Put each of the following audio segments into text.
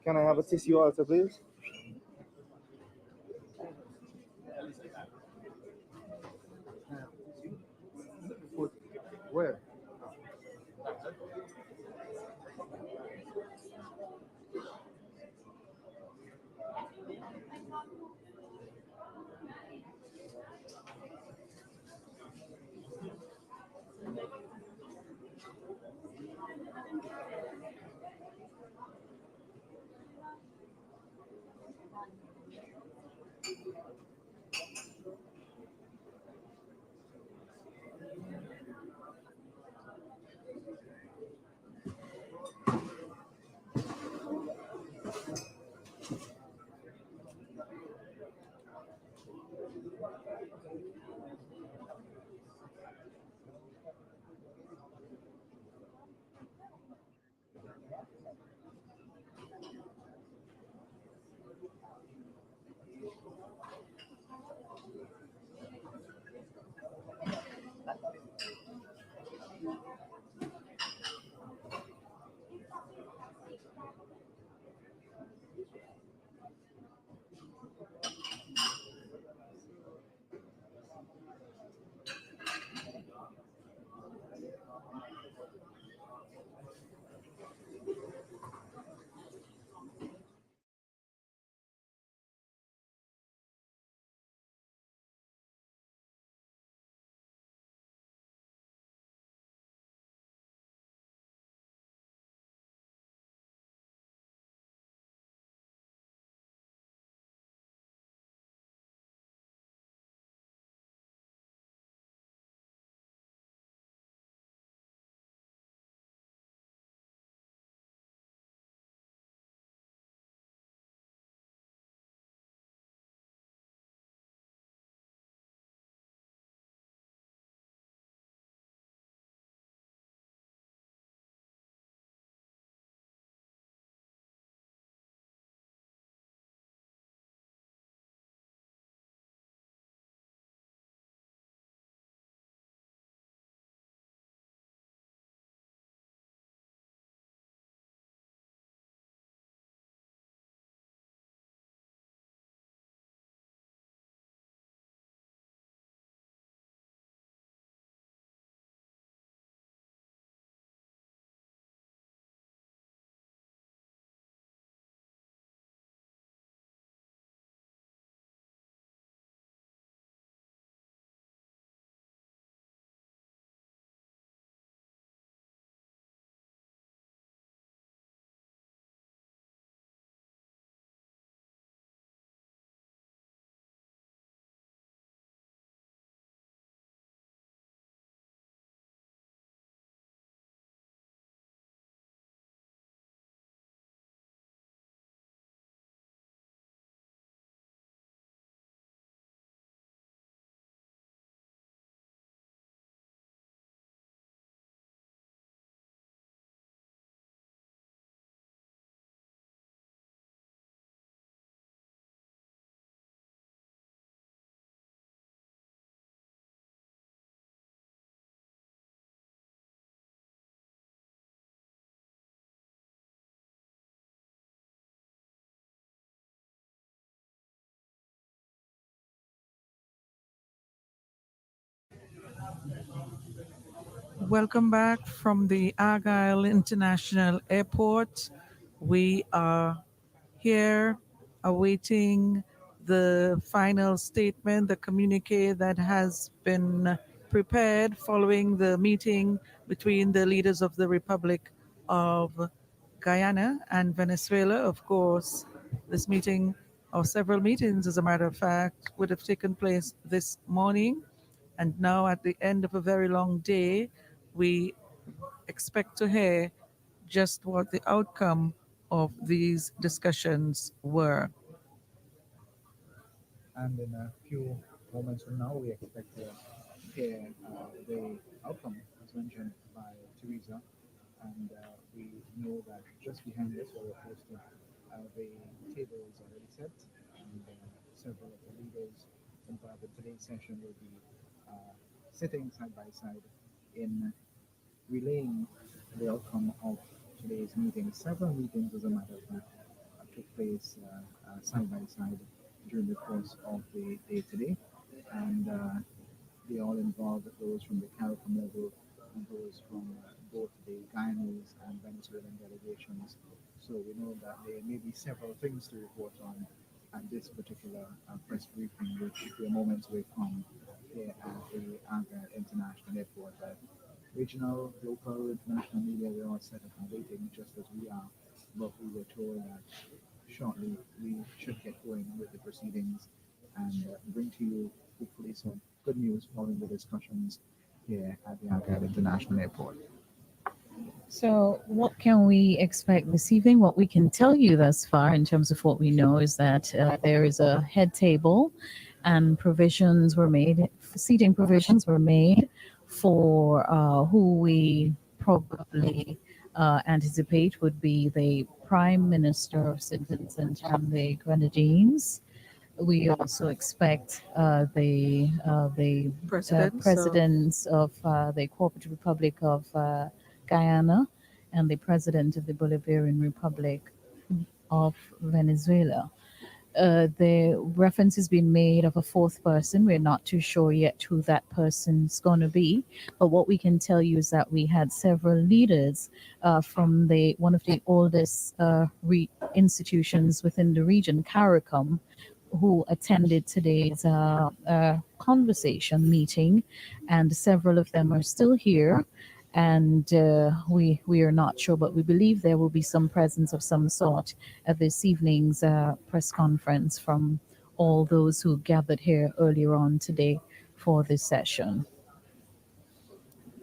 Can I have a tissue also, please? Where? Welcome back from the Argyle International Airport. We are here awaiting the final statement, the communique that has been prepared following the meeting between the leaders of the Republic of Guyana and Venezuela. Of course, this meeting or several meetings, as a matter of fact, would have taken place this morning. And now, at the end of a very long day, we expect to hear just what the outcome of these discussions were. And in a few moments from now, we expect to hear the outcome, as mentioned by Teresa. And we know that just behind us, where we're posted, the table is already set, and several of the leaders involved in today's session will be sitting side by side in relaying the outcome of today's meeting. Several meetings, as a matter of fact, took place side by side during the course of the day today, and they all involved those from the CARICOM level and those from both the Guyanese and Venezuelan delegations. So we know that there may be several things to report on at this particular press briefing, which we are moments away from here at the Aga International Airport. Regional, local, international media, we're all set up and waiting just as we are. But we were told that shortly we should get going with the proceedings and bring to you hopefully some good news following the discussions here at the Algarve International Airport. So, what can we expect this evening? What we can tell you thus far, in terms of what we know, is that there is a head table, and provisions were made, seating provisions were made for who we probably anticipate would be the Prime Minister of St. Vincent and the Grenadines. We also expect the President, so presidents of the Cooperative Republic of Guyana and the president of the Bolivarian Republic of Venezuela. The reference has been made of a fourth person. We're not too sure yet who that person's going to be, but what we can tell you is that we had several leaders from the one of the oldest institutions within the region, CARICOM, who attended today's conversation meeting, and several of them are still here. And we are not sure, but we believe there will be some presence of some sort at this evening's press conference from all those who gathered here earlier on today for this session.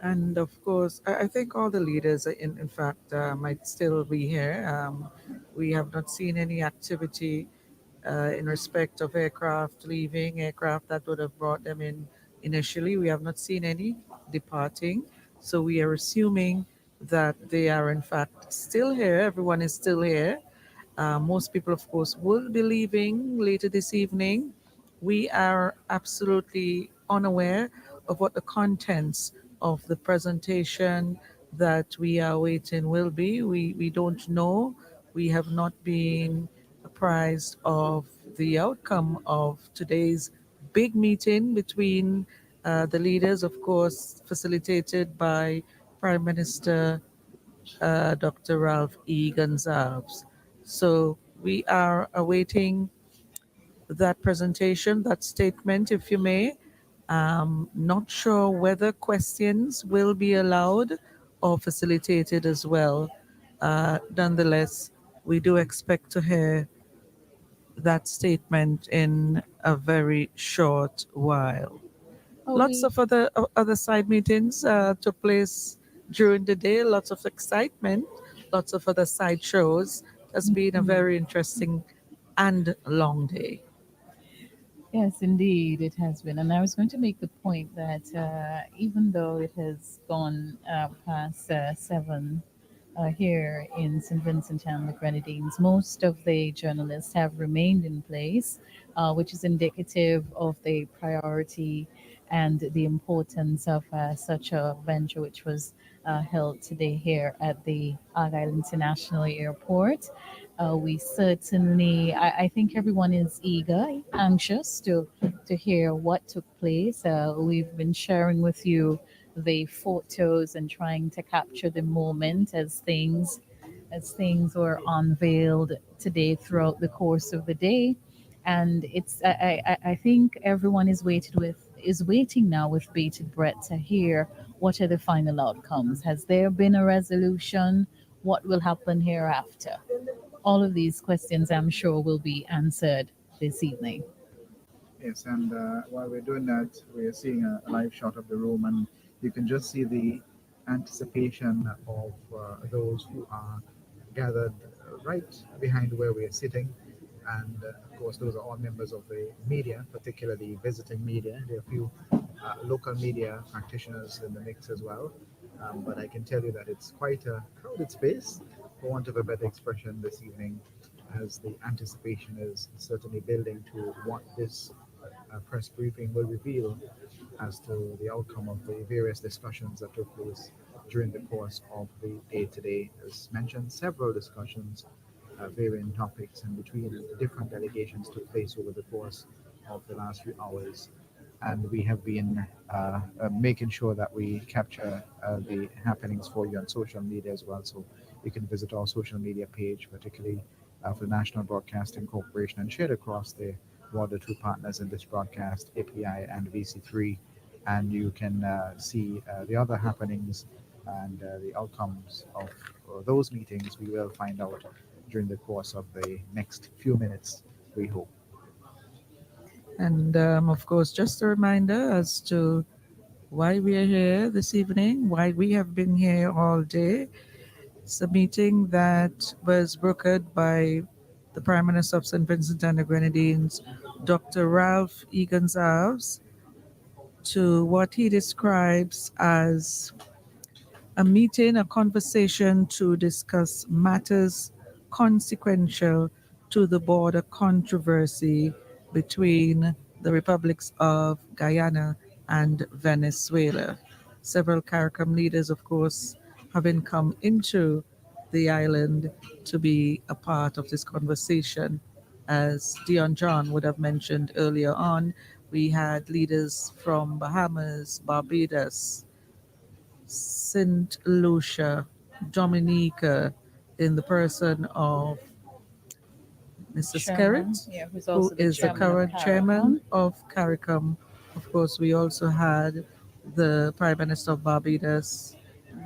and of course, I think all the leaders, in fact, might still be here. We have not seen any activity in respect of aircraft leaving, aircraft that would have brought them in initially. We have not seen any departing. So we are assuming that they are, in fact, still here. Everyone is still here. Most people, of course, will be leaving later this evening. We are absolutely unaware of what the contents of the presentation that we are waiting will be. We don't know. We have not been apprised of the outcome of today's big meeting between the leaders, of course, facilitated by Prime Minister Dr. Ralph E. Gonsalves. So we are awaiting that presentation, that statement, if you may. Not sure whether questions will be allowed or facilitated as well. Nonetheless, we do expect to hear that statement in a very short while. Oh, Lots we of other side meetings took place during the day. Lots of excitement. Lots of other side shows. It has been a very interesting and long day. Yes, indeed, it has been. And I was going to make the point that even though it has gone past 7 here in St. Vincent and the Grenadines, most of the journalists have remained in place, which is indicative of the priority and the importance of such a venture, which was held today here at the Argyle International Airport. We certainly, I think everyone is eager, anxious to hear what took place. We've been sharing with you the photos and trying to capture the moment as things were unveiled today throughout the course of the day. And it's I think everyone is waiting now with bated breath to hear what are the final outcomes. Has there been a resolution? What will happen hereafter? All of these questions, I'm sure, will be answered this evening. Yes, and while we're doing that, we're seeing a live shot of the room, and you can just see the anticipation of those who are gathered right behind where we're sitting. And of course, those are all members of the media, particularly visiting media. There are a few local media practitioners in the mix as well. But I can tell you that it's quite a crowded space, for want of a better expression, this evening, as the anticipation is certainly building to what this press briefing will reveal as to the outcome of the various discussions that took place during the course of the day today. As mentioned, several discussions, varying topics, and between different delegations took place over the course of the last few hours. And we have been making sure that we capture the happenings for you on social media as well. So you can visit our social media page, particularly for the National Broadcasting Corporation, and shared across the water two partners in this broadcast, API and VC3. And you can see the other happenings and the outcomes of those meetings. We will find out during the course of the next few minutes, we hope. And of course, just a reminder as to why we are here this evening, why we have been here all day. It's a meeting that was brokered by the Prime Minister of St. Vincent and the Grenadines, Dr. Ralph E. Gonsalves, to what he describes as a meeting, a conversation to discuss matters consequential to the border controversy between the republics of Guyana and Venezuela. Several CARICOM leaders, of course, having come into the island to be a part of this conversation. As Dion John would have mentioned earlier on, we had leaders from Bahamas, Barbados, St. Lucia, Dominica, in the person of Mr. Chairman, Skerritt, yeah, who's who also the is the chairman of current chairman CARICOM. of CARICOM. Of course, we also had the Prime Minister of Barbados,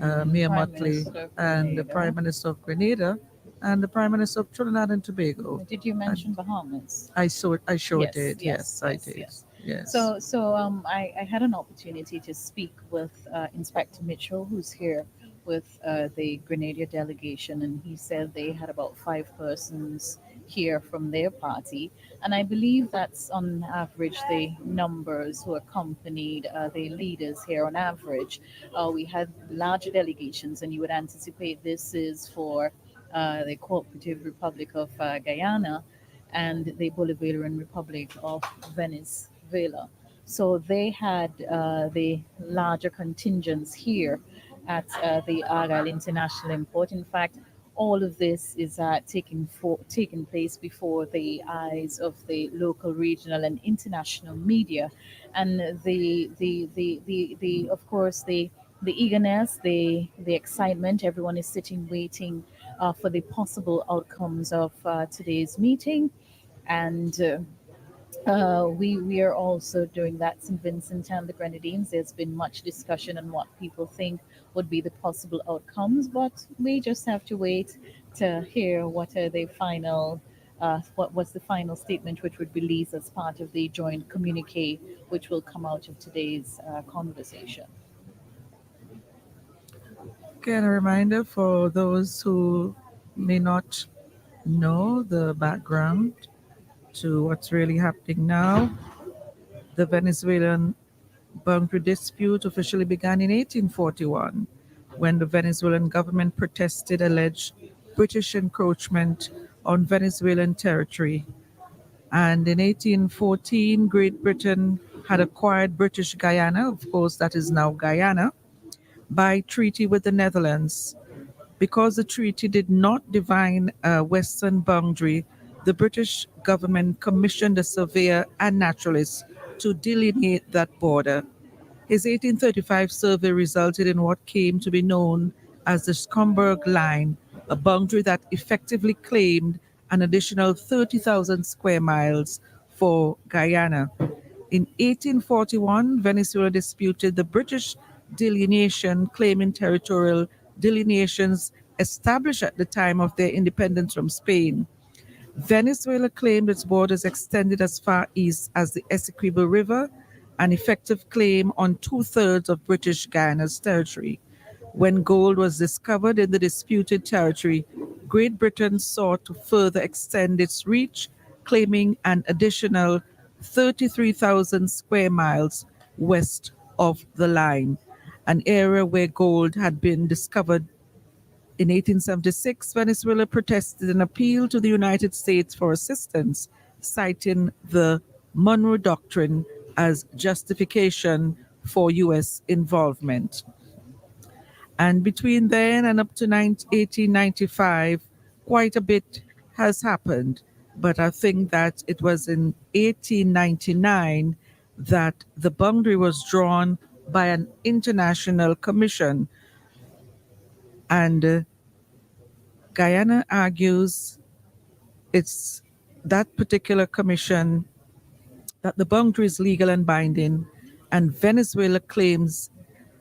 Mia Prime Mottley, Minister of and the Prime Grenada. Minister of Grenada, and the Prime Minister of Trinidad and Tobago. Did you mention Bahamas? I sure Yes, did. yes, Yes, I yes, did. yes. Yes. So I had an opportunity to speak with Inspector Mitchell, who's here with the Grenada delegation, and he said they had about 5 persons here from their party, and I believe that's on average the numbers who accompanied the leaders here. On average, we had larger delegations, and you would anticipate this is for the Cooperative Republic of Guyana and the Bolivarian Republic of Venezuela. So they had the larger contingents here at the Argyle International Import. In fact, all of this is taking place before the eyes of the local, regional, and international media, and the of course the eagerness, the excitement. Everyone is sitting waiting for the possible outcomes of today's meeting, and we are also doing that. St. Vincent and the Grenadines. There's been much discussion on what people think would be the possible outcomes, but we just have to wait to hear what are the final. What was the final statement which would be released as part of the joint communique which will come out of today's conversation? Again, a reminder for those who may not know the background to what's really happening now. The Venezuelan boundary dispute officially began in 1841 when the Venezuelan government protested alleged British encroachment on Venezuelan territory. And in 1814, Great Britain had acquired British Guyana, of course, that is now Guyana, by treaty with the Netherlands. Because the treaty did not define a western boundary, the British government commissioned a surveyor and naturalist to delineate that border. His 1835 survey resulted in what came to be known as the Schomburg Line, a boundary that effectively claimed an additional 30,000 square miles for Guyana. In 1841, Venezuela disputed the British delineation, claiming territorial delineations established at the time of their independence from Spain. Venezuela claimed its borders extended as far east as the Essequibo River, an effective claim on two-thirds of British Guyana's territory. When gold was discovered in the disputed territory, Great Britain sought to further extend its reach, claiming an additional 33,000 square miles west of the line, an area where gold had been discovered. In 1876, Venezuela protested an appeal to the United States for assistance, citing the Monroe Doctrine as justification for U.S. involvement. And between then and up to 1895, quite a bit has happened. But I think that it was in 1899 that the boundary was drawn by an international commission. And Guyana argues it's that particular commission that the boundary is legal and binding, and Venezuela claims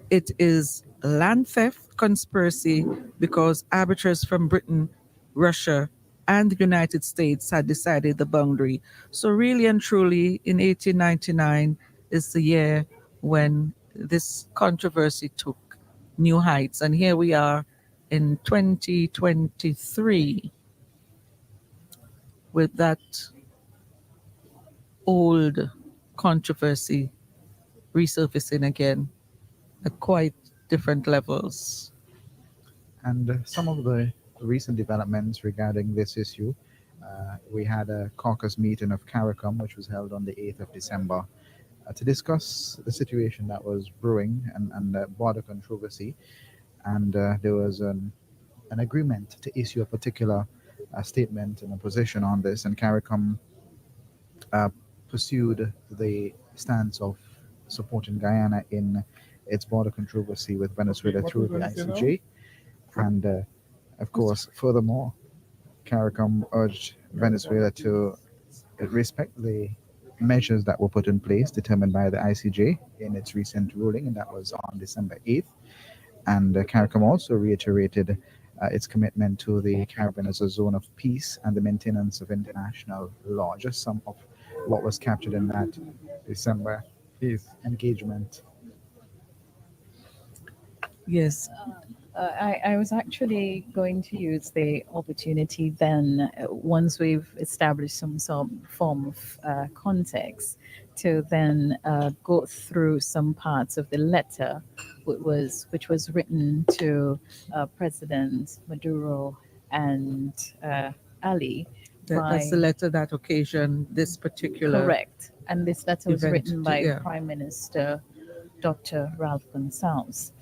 it is land theft conspiracy because arbiters from Britain, Russia, and the United States had decided the boundary. So, really and truly, in 1899 is the year when this controversy took new heights. And here we are in 2023 with that old controversy resurfacing again at quite different levels. And some of the recent developments regarding this issue, we had a caucus meeting of CARICOM, which was held on the 8th of December, to discuss the situation that was brewing and the border controversy. And there was an agreement to issue a particular statement and a position on this. And CARICOM uh, pursued the stance of supporting Guyana in its border controversy with Venezuela through the ICJ. And of course, furthermore, CARICOM urged Venezuela to respect the measures that were put in place determined by the ICJ in its recent ruling, and that was on December 8th. And CARICOM also reiterated its commitment to the Caribbean as a zone of peace and the maintenance of international law. Just some of what was captured in that December 8th engagement. Yes, I was actually going to use the opportunity then, once we've established some form of context, to then go through some parts of the letter which was written to President Maduro and Ali. that's the letter that occasioned this particular. Correct. And this letter was event, written by yeah. Prime Minister Dr. Ralph Gonsalves.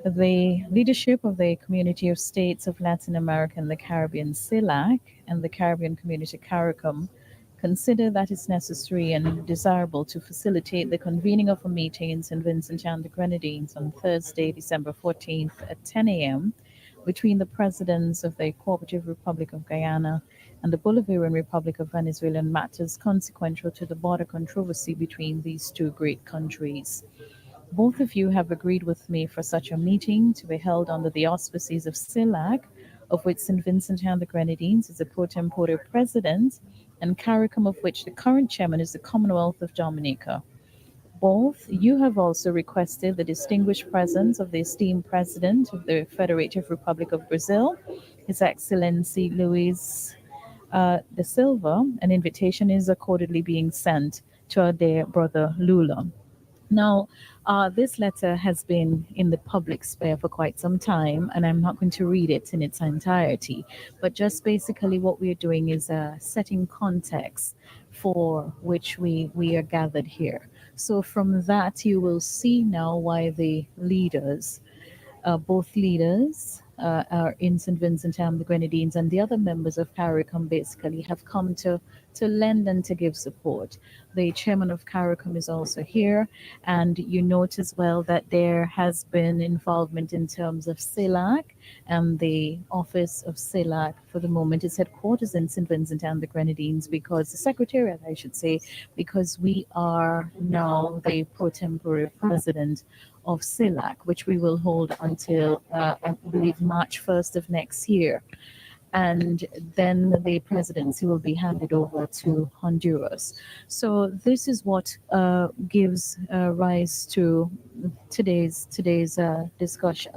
The leadership of the Community of States of Latin America and the Caribbean, CELAC, and the Caribbean Community, CARICOM, consider that it's necessary and desirable to facilitate the convening of a meeting in St. Vincent and the Grenadines on Thursday, December 14th at 10 a.m. between the presidents of the Cooperative Republic of Guyana and the Bolivarian Republic of Venezuela on matters consequential to the border controversy between these two great countries. Both of you have agreed with me for such a meeting to be held under the auspices of CELAC, of which St. Vincent and the Grenadines is the pro tempore president, and CARICOM, of which the current chairman is the Commonwealth of Dominica. Both you have also requested the distinguished presence of the esteemed President of the Federative Republic of Brazil, His Excellency Luis da Silva. An invitation is accordingly being sent to our dear brother Lula. Now, this letter has been in the public sphere for quite some time, and I'm not going to read it in its entirety, but just basically what we're doing is setting context for which we are gathered here. So from that, you will see now why the leaders, both leaders are in St. Vincent and the Grenadines, and the other members of CARICOM basically have come to lend and to give support. The chairman of CARICOM is also here, and you note as well that there has been involvement in terms of CELAC, and the office of CELAC for the moment is headquarters in St. Vincent and the Grenadines, because the secretariat, I should say, because we are now the pro tempore president of CELAC, which we will hold until, I believe, March 1st of next year. and then the presidency will be handed over to Honduras. So this is what gives rise to today's discussion.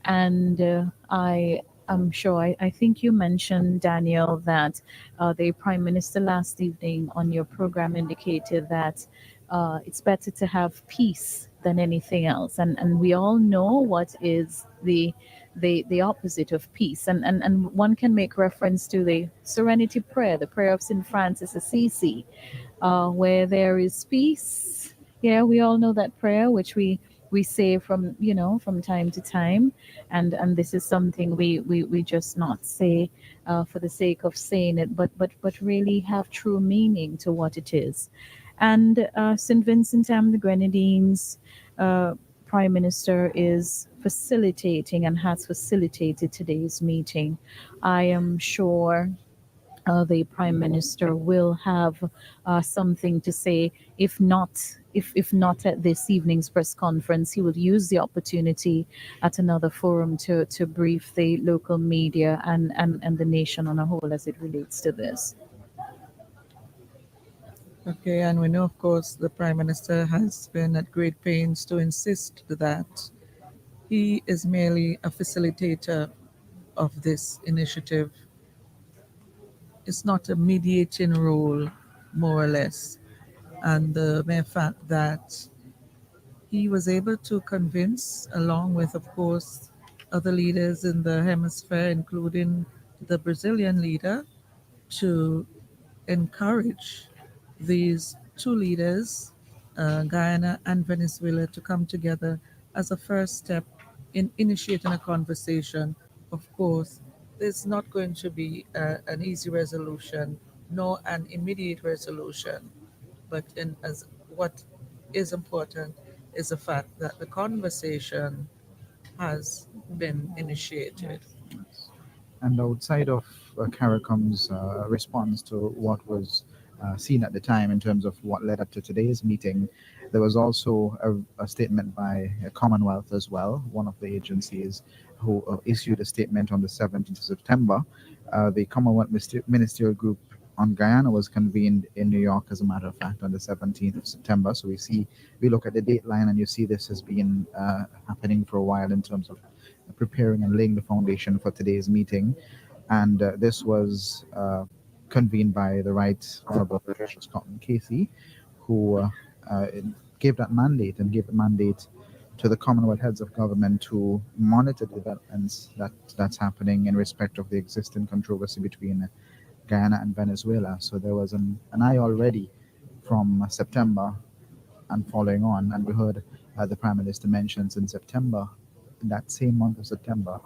And I am sure, I think you mentioned, Daniel, that the Prime Minister last evening on your program indicated that it's better to have peace than anything else. And we all know what is the opposite of peace. And one can make reference to the Serenity Prayer, the prayer of St. Francis Assisi, where there is peace. Yeah, we all know that prayer, which we say from from time to time, and this is something we just not say for the sake of saying it, but really have true meaning to what it is. And St. Vincent and the Grenadines Prime Minister is facilitating and has facilitated today's meeting. I am sure the prime minister will have something to say. If not at this evening's press conference, he will use the opportunity at another forum to brief the local media and the nation on a whole as it relates to this. Okay, and we know, of course, the Prime Minister has been at great pains to insist that he is merely a facilitator of this initiative. It's not a mediating role, more or less. And the mere fact that he was able to convince, along with, of course, other leaders in the hemisphere, including the Brazilian leader, to encourage these two leaders, Guyana and Venezuela, to come together as a first step in initiating a conversation. Of course, there's not going to be an easy resolution nor an immediate resolution, but as what is important is the fact that the conversation has been initiated. And outside of CARICOM's response to what was seen at the time in terms of what led up to today's meeting, there was also a statement by Commonwealth as well, one of the agencies who issued a statement on the 17th of September. The Commonwealth Ministerial Group on Guyana was convened in New York, as a matter of fact, on the 17th of September. So we look at the date line and you see this has been happening for a while in terms of preparing and laying the foundation for today's meeting. And this was convened by the Right Honorable Patricia Scotland Casey, who uh, gave that mandate and gave the mandate to the Commonwealth heads of government to monitor developments that's happening in respect of the existing controversy between Guyana and Venezuela. So there was an eye already from September and following on, and we heard the Prime Minister mentions in September, in that same month of September,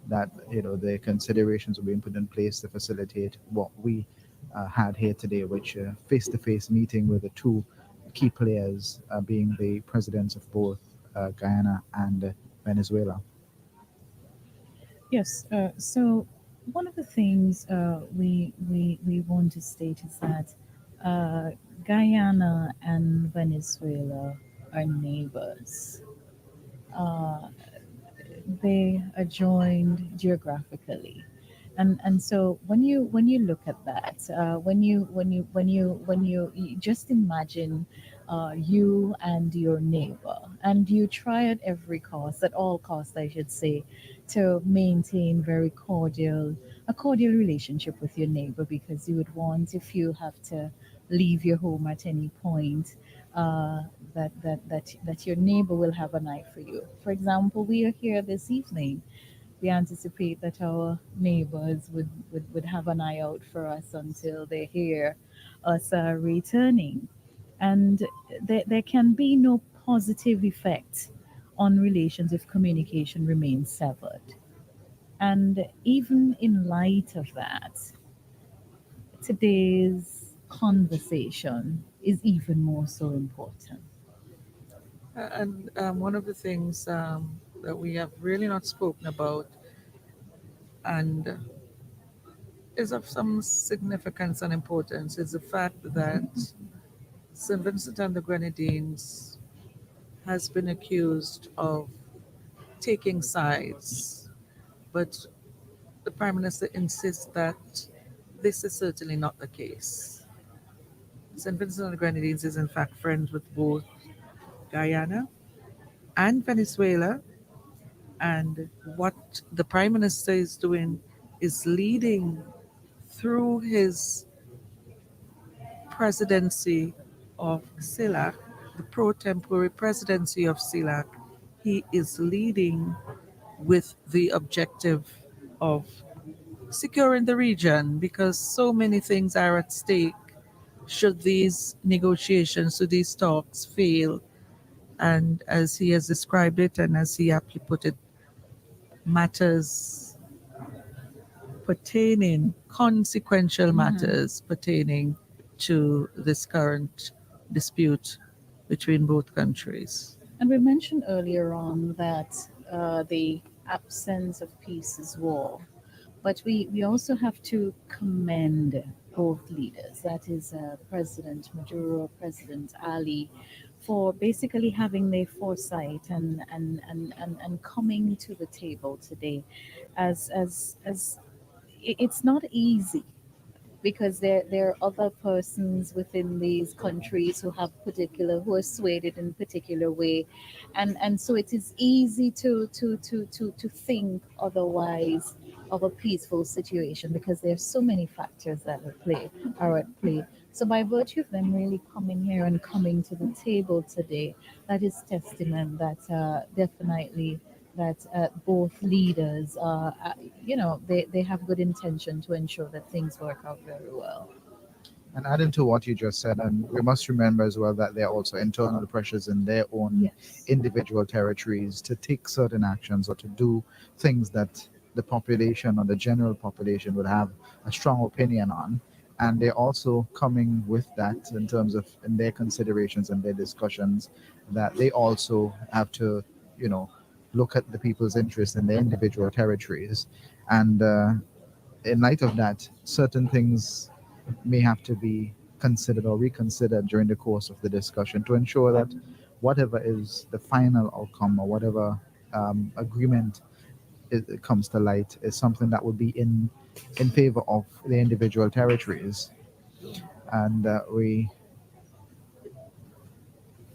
that the considerations were being put in place to facilitate what we had here today, which face-to-face meeting with the two key players, being the presidents of both Guyana and Venezuela. Yes. So one of the things we want to state is that uh, Guyana and Venezuela are neighbors. Uh, they are joined geographically, and so when you look at that, when you just imagine you and your neighbor, and you try at every cost, at all costs I should say, to maintain a cordial relationship with your neighbor, because you would want, if you have to leave your home at any point, uh, that your neighbor will have an eye for you. For example, we are here this evening. We anticipate that our neighbors would have an eye out for us until they hear us returning. And there can be no positive effect on relations if communication remains severed. And even in light of that, today's conversation is even more so important. And one of the things that we have really not spoken about and is of some significance and importance is the fact that St. Vincent and the Grenadines has been accused of taking sides. But the Prime Minister insists that this is certainly not the case. St. Vincent and the Grenadines is in fact friends with both Guyana and Venezuela, and what the Prime Minister is doing is leading through his presidency of CELAC, the pro tempore presidency of CELAC. He is leading with the objective of securing the region because so many things are at stake should these negotiations, should these talks fail. And as he has described it, and as he aptly put it, matters pertaining, consequential matters pertaining to this current dispute between both countries. And we mentioned earlier on that the absence of peace is war. But we also have to commend both leaders, that is President Maduro, President Ali, for basically having their foresight and coming to the table today. As it's not easy because there are other persons within these countries who are swayed in particular way, and so it is easy to think otherwise of a peaceful situation because there's so many factors that are at play. So by virtue of them really coming here and coming to the table today, that is testament that definitely that both leaders they have good intention to ensure that things work out very well. And adding to what you just said, and we must remember as well that there are also internal pressures in their own Yes. individual territories to take certain actions or to do things that the population or the general population would have a strong opinion on. And they're also coming with that in terms of in their considerations and their discussions that they also have to, you know, look at the people's interests in their individual territories. And in light of that, certain things may have to be considered or reconsidered during the course of the discussion to ensure that whatever is the final outcome or whatever agreement it comes to light is something that would be in favor of the individual territories, and we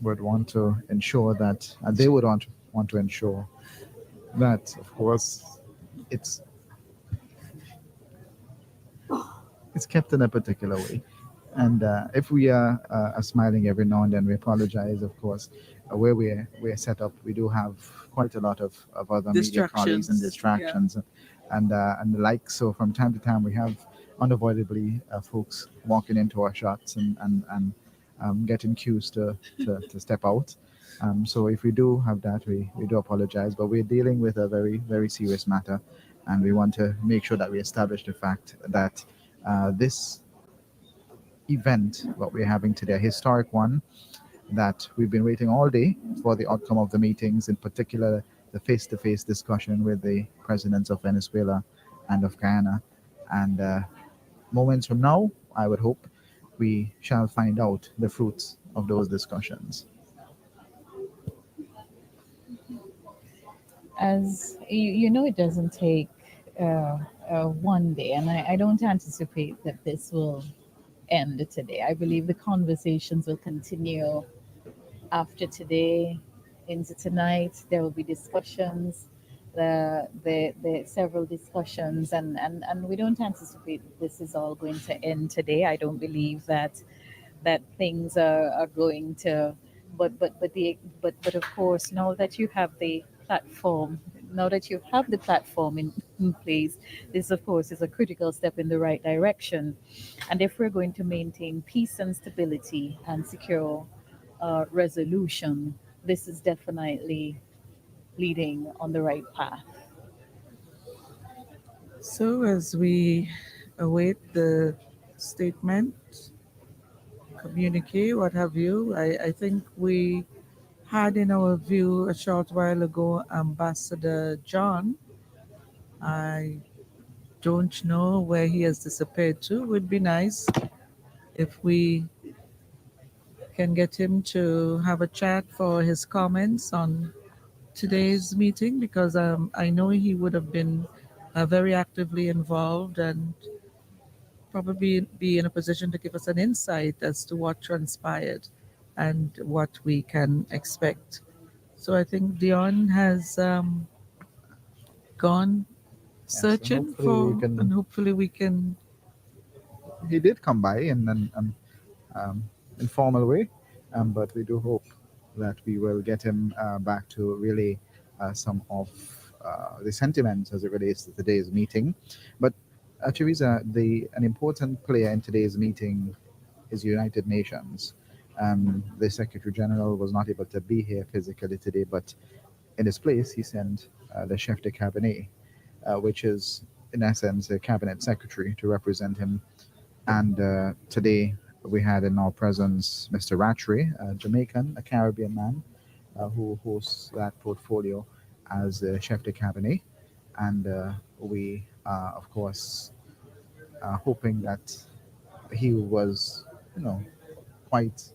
would want to ensure that, and they would want to ensure that, of course, it's it's kept in a particular way. And if we are smiling every now and then, we apologize, of course. Where we're set up, we do have quite a lot of other media colleagues and Distractions, and the like. So from time to time, we have unavoidably folks walking into our shots and getting cues to step out. So if we do have that, we do apologize. But we're dealing with a very, very serious matter, and we want to make sure that we establish the fact that this event, what we're having today, a historic one, that we've been waiting all day for the outcome of the meetings, in particular the face-to-face discussion with the presidents of Venezuela and of Guyana. And moments from now, I would hope we shall find out the fruits of those discussions. As you know, it doesn't take one day, and I don't anticipate that this will end today. I believe the conversations will continue after today into tonight. There will be discussions, the several discussions, and we don't anticipate that this is all going to end today. I don't believe that things are going to, but of course, now that you have the platform, now that you have the platform in place, this of course is a critical step in the right direction. And if we're going to maintain peace and stability and secure resolution, this is definitely leading on the right path. So, as we await the statement, communique, what have you, I think we had in our view a short while ago Ambassador John. I don't know where he has disappeared to. Would be nice if we can get him to have a chat for his comments on today's meeting because I know he would have been very actively involved and probably be in a position to give us an insight as to what transpired and what we can expect. So I think Dion has gone Yes, and searching hopefully we for, and can. hopefully we can. He did come by in an informal way, but we do hope that we will get him back to relay some of the sentiments as it relates to today's meeting. But Teresa, an important player in today's meeting is United Nations. The Secretary General was not able to be here physically today, but in his place, he sent the chef de cabinet, which is in essence a cabinet secretary to represent him. And today we had in our presence Mr. Rattray, a Jamaican, a Caribbean man who hosts that portfolio as chef de cabinet. And we are, of course, hoping that he was, quite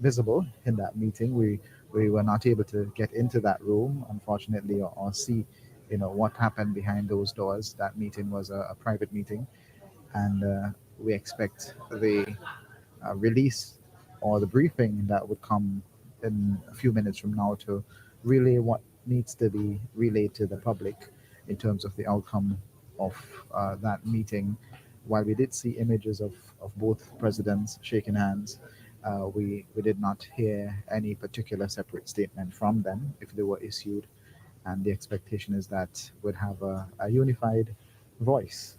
visible in that meeting. We were not able to get into that room, unfortunately, or see, what happened behind those doors. That meeting was a private meeting, and we expect the release or the briefing that would come in a few minutes from now to relay what needs to be relayed to the public in terms of the outcome of that meeting. While we did see images of both presidents shaking hands, we did not hear any particular separate statement from them if they were issued. And the expectation is that we'd have a unified voice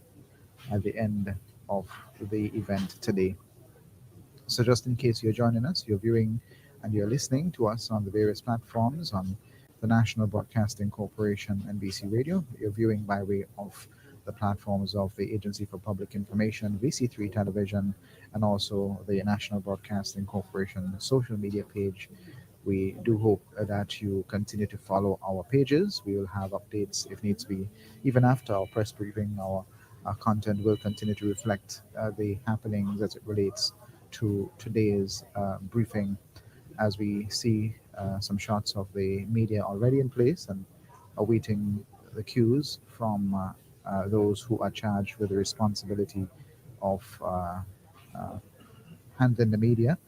at the end of the event today. So, just in case you're joining us, you're viewing and you're listening to us on the various platforms on the National Broadcasting Corporation NBC Radio, you're viewing by way of the platforms of the Agency for Public Information, VC3 Television, and also the National Broadcasting Corporation social media page. We do hope that you continue to follow our pages. We will have updates if needs be. Even after our press briefing, our content will continue to reflect the happenings as it relates to today's briefing, as we see some shots of the media already in place and awaiting the cues from those who are charged with the responsibility of uh, handling the media.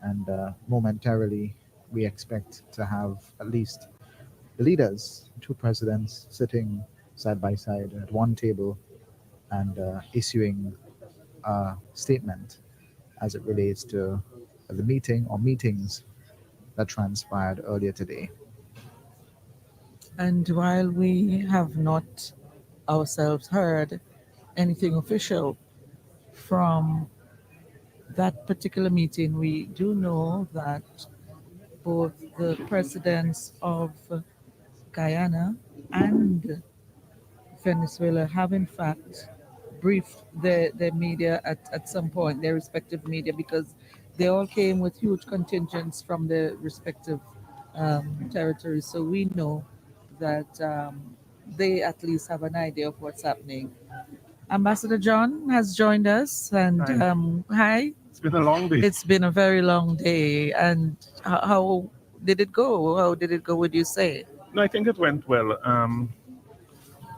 And momentarily, we expect to have at least the leaders, two presidents, sitting side by side at one table and issuing a statement as it relates to the meeting or meetings that transpired earlier today. And while we have not ourselves heard anything official from that particular meeting, we do know that both the presidents of Guyana and Venezuela have in fact briefed the media at some point, their respective media, because they all came with huge contingents from their respective territories. So we know that they at least have an idea of what's happening. Ambassador John has joined us, and Hi. hi. It's been a long day. It's been a very long day, and how did it go? How did it go? Would you say? No, I think it went well.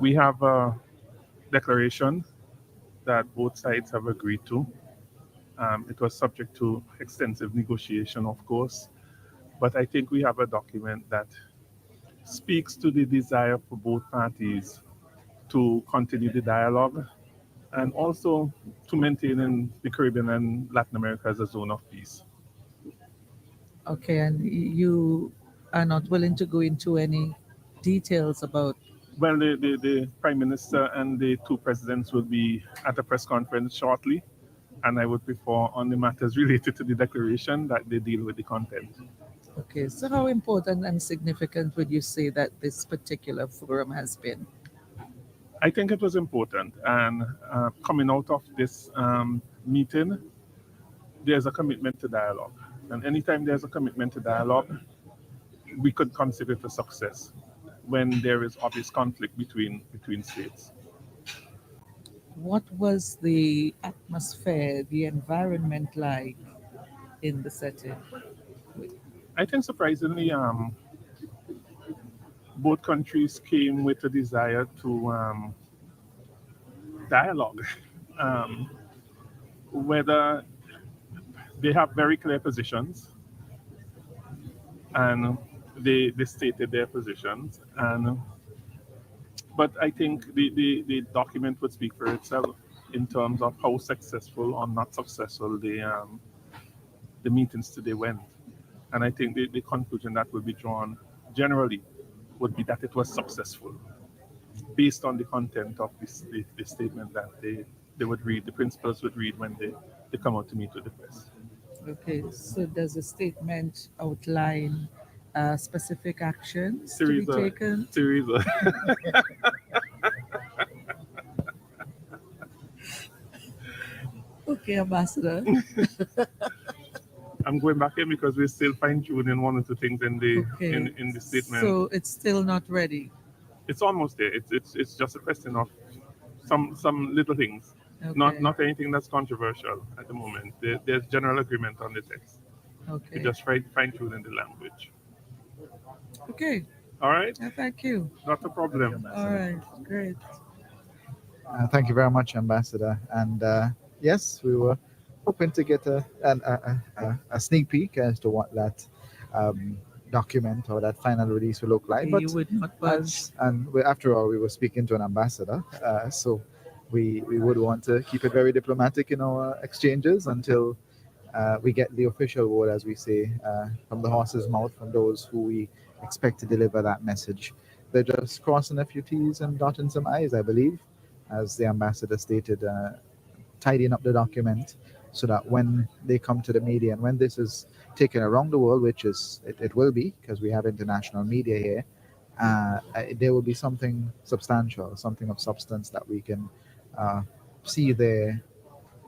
We have a declaration that both sides have agreed to. It was subject to extensive negotiation, of course, but I think we have a document that speaks to the desire for both parties to continue the dialogue and also to maintain in the Caribbean and Latin America as a zone of peace. Okay, and you are not willing to go into any details about. Well, the Prime Minister and the two presidents will be at a press conference shortly, and I would prefer on the matters related to the declaration that they deal with the content. Okay, so how important and significant would you say that this particular forum has been? I think it was important, and coming out of this meeting, there's a commitment to dialogue. And anytime there's a commitment to dialogue, we could consider it a success when there is obvious conflict between states. What was the atmosphere, the environment like in the setting? I think surprisingly, both countries came with a desire to dialogue. Um, whether they have very clear positions and they stated their positions, and but I think the document would speak for itself in terms of how successful or not successful the meetings today went. And I think the conclusion that will be drawn generally would be that it was successful based on the content of the statement that they would read, the principals would read when they come out to meet with the press. Okay, so does the statement outline specific actions to be Teresa, taken? Teresa, Okay, Ambassador. I'm going back in because we're still fine tuning one or two things in the Okay, in the statement. so it's still not ready. It's almost there. It's just a question of some little things, Okay, not anything that's controversial at the moment. There's general agreement on the text. We okay, just fine tuning the language. okay. All right, Thank you. not a problem. All right, great. Thank you very much, Ambassador. And yes, we were hoping to get a sneak peek as to what that um, document or that final release will look like. Okay, But you would not budge. after all, we were speaking to an ambassador, so we would want to keep it very diplomatic in our exchanges until we get the official word, as we say, from the horse's mouth, from those who we expect to deliver that message. They're just crossing a few T's and dotting some I's, I believe, as the ambassador stated, tidying up the document so that when they come to the media and when this is taken around the world, which it will be because we have international media here, there will be something substantial, something of substance that we can uh, see there,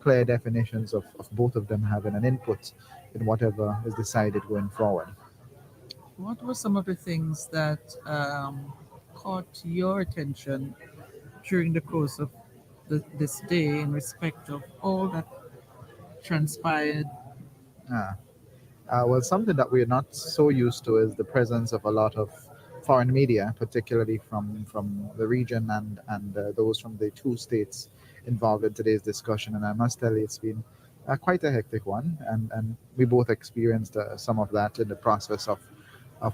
clear definitions of both of them having an input in whatever is decided going forward. What were some of the things that caught your attention during the course of this day in respect of all that transpired? Uh, well, something that we're not so used to is the presence of a lot of foreign media, particularly from the region and those from the two states involved in today's discussion. And I must tell you, it's been quite a hectic one, and we both experienced some of that in the process of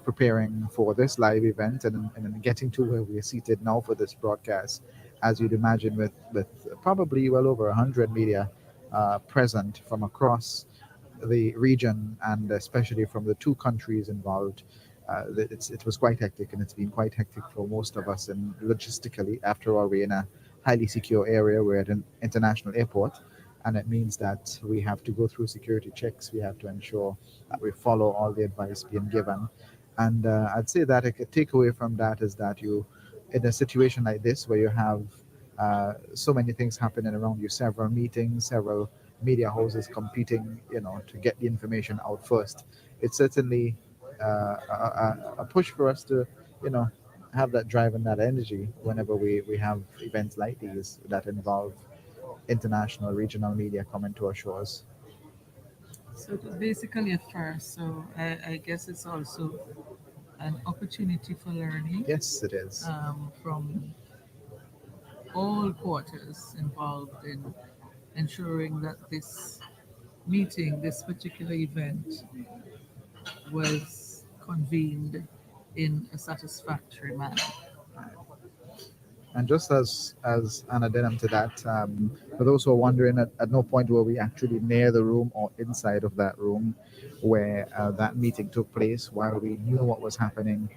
preparing for this live event and in getting to where we are seated now for this broadcast. As you'd imagine, with probably well over 100 media present from across the region and especially from the two countries involved. It was quite hectic, and it's been quite hectic for most of us. And logistically, after all, we're in a highly secure area. We're at an international airport, and it means that we have to go through security checks. We have to ensure that we follow all the advice being given. And I'd say that a takeaway from that is that you, in a situation like this where you have so many things happening around you, several meetings, several media houses competing, to get the information out first. It's certainly a push for us to, you know, have that drive and that energy whenever we have events like these that involve international, regional media coming to our shores. So it was basically a first. So I guess it's also an opportunity for learning Yes, it is. from all quarters involved in ensuring that this meeting, this particular event, was convened in a satisfactory manner. And just as an addendum to that, for those who are wondering, at no point were we actually near the room or inside of that room where that meeting took place. While we knew what was happening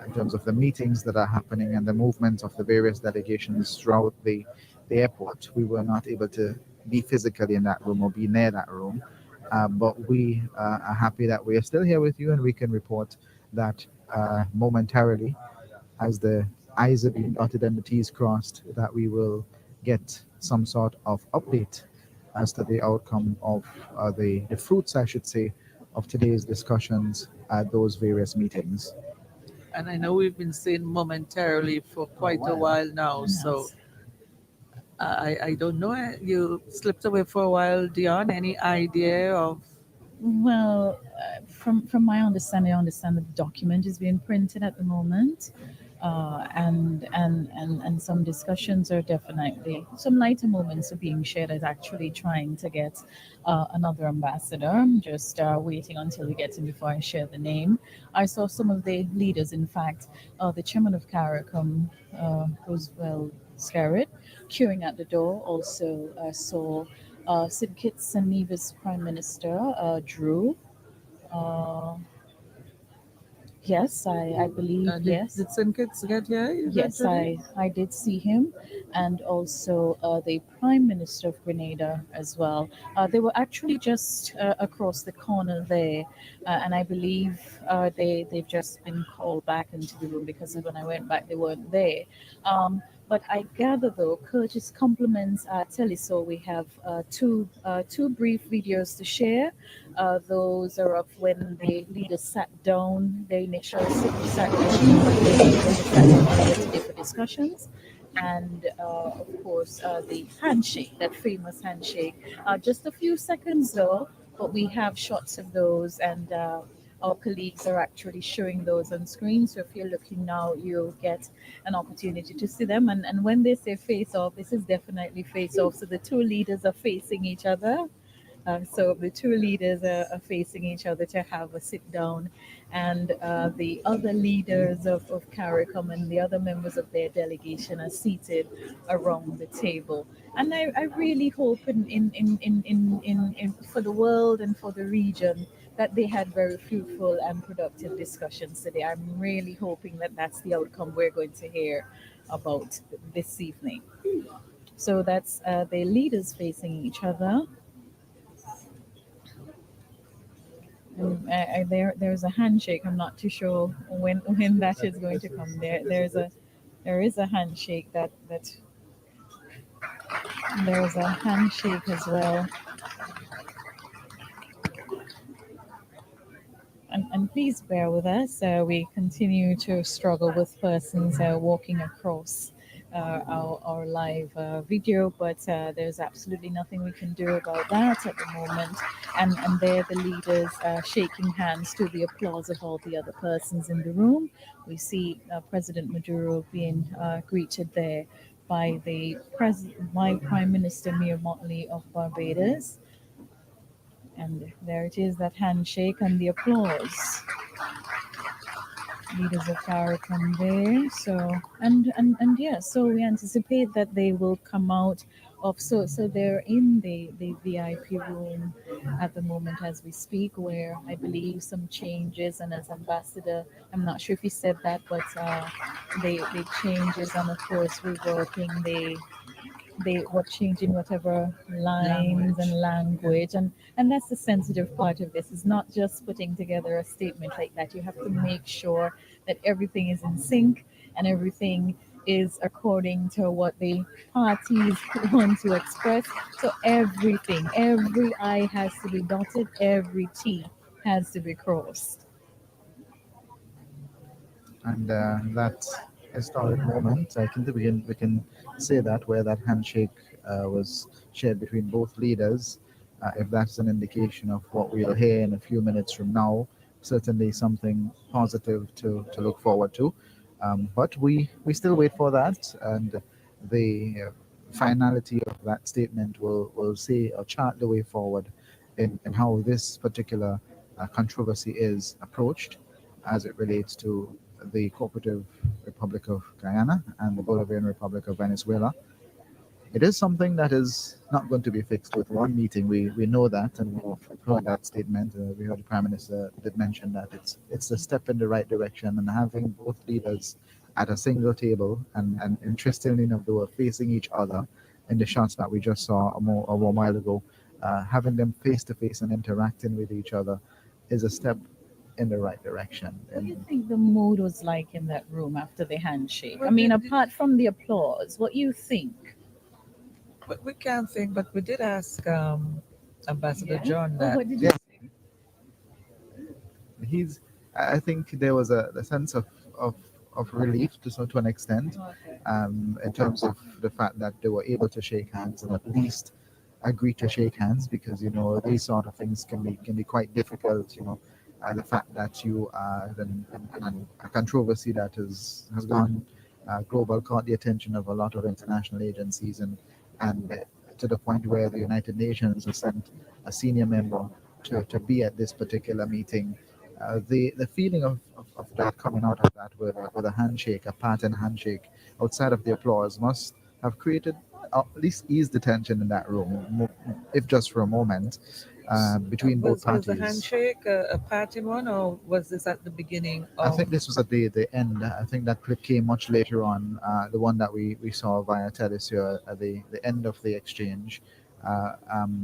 in terms of the meetings that are happening and the movements of the various delegations throughout the airport, we were not able to be physically in that room or be near that room. But we are happy that we are still here with you, and we can report that momentarily, as the I's are being dotted and the T's crossed, that we will get some sort of update as to the outcome of the fruits, I should say, of today's discussions at those various meetings. And I know we've been saying momentarily for quite a while now. So Yes. I don't know. You slipped away for a while, Dion. Any idea of? Well, from my understanding, I understand the document is being printed at the moment. And some discussions are definitely, some lighter moments are being shared as actually trying to get another ambassador. I'm just waiting until we get him before I share the name. I saw some of the leaders, in fact, the chairman of CARICOM, Roosevelt Scarrett, queuing at the door. Also saw Sid Kitts and Nevis Prime Minister Drew. Uh, yes, I believe, yes. Did Simkits get here Yes, eventually? I did see him, and also the Prime Minister of Grenada as well. They were actually just across the corner there, and I believe they've just been called back into the room because when I went back, they weren't there. But I gather, though, Curtis compliments Teleso. We have two brief videos to share. Those are of when the leaders sat down, the initial sat down, when they sat down earlier today for discussions. And of course, the handshake, that famous handshake. Just a few seconds though, but we have shots of those, and our colleagues are actually showing those on screen. So if you're looking now, you'll get an opportunity to see them. And when they say face off, this is definitely face off. So the two leaders are facing each other. So the two leaders are facing each other to have a sit down, and the other leaders of CARICOM and the other members of their delegation are seated around the table. And I really hope for the world and for the region that they had very fruitful and productive discussions today. I'm really hoping that that's the outcome we're going to hear about this evening. So that's the leaders facing each other. There's a handshake. I'm not too sure when that is going to come. There is a handshake that there's a handshake as well. And please bear with us. We continue to struggle with persons walking across our live video, but there's absolutely nothing we can do about that at the moment. And they're the leaders shaking hands to the applause of all the other persons in the room. We see President Maduro being greeted there by by Prime Minister Mia Motley of Barbados. And there it is, that handshake and the applause. Leaders of power come there. So and yeah, so we anticipate that they will come out of, so they're in the VIP room at the moment as we speak, where I believe some changes, and as ambassador, I'm not sure if he said that, but the changes, and of course reworking they were changing whatever lines and language, and that's the sensitive part of this, is not just putting together a statement like that. You have to make sure that everything is in sync and everything is according to what the parties want to express. So every I has to be dotted, every T has to be crossed. And that historic moment, I think that we can say that, where that handshake was shared between both leaders, if that's an indication of what we'll hear in a few minutes from now, certainly something positive to look forward to. But we still wait for that, and the finality of that statement will say or chart the way forward in how this particular controversy is approached as it relates to the Cooperative Republic of Guyana and the Bolivarian Republic of Venezuela. It is something that is not going to be fixed with one meeting. We know that, and we've heard that statement. We heard the Prime Minister did mention that it's a step in the right direction, and having both leaders at a single table, and interestingly enough, they were facing each other in the shots that we just saw a while ago. Having them face to face and interacting with each other is a step in the right direction. What do you And think the mood was like in that room after the handshake? I Well, mean, apart from the applause, what you think? we can't think, but we did ask Ambassador Yeah. John Oh, that. what did you yeah, say? he's. I think there was a sense of relief to an extent, Okay. in terms of the fact that they were able to shake hands and at least agree to shake hands, because these sort of things can be quite difficult. the fact that you and a controversy that has gone global caught the attention of a lot of international agencies and to the point where the United Nations has sent a senior member to be at this particular meeting. The feeling of that coming out of that with a handshake, a pattern handshake, outside of the applause, must have created at least eased the tension in that room, if just for a moment, between both Was the parties. handshake a party one, or was this at the beginning I of? think this was at the end. I think that clip came much later on. The one that we saw via Telesur at the end of the exchange,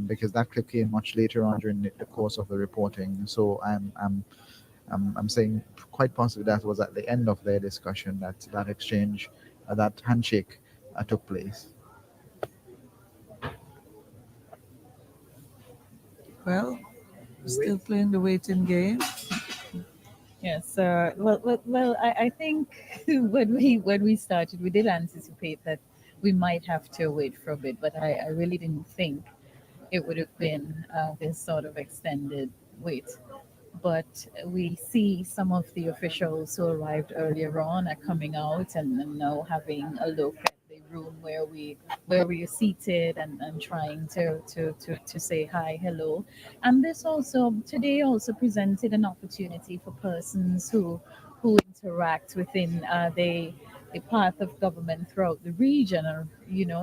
because that clip came much later on during the course of the reporting. So I'm saying quite possibly that was at the end of their discussion that that exchange, that handshake, took place. Well, still playing the waiting game. Yes. I think when we started, we did anticipate that we might have to wait for a bit, but I really didn't think it would have been this sort of extended wait. But we see some of the officials who arrived earlier on are coming out and now having a look at the room where we are seated and trying to say hi, hello. And this also today also presented an opportunity for persons who interact within the path of government throughout the region, or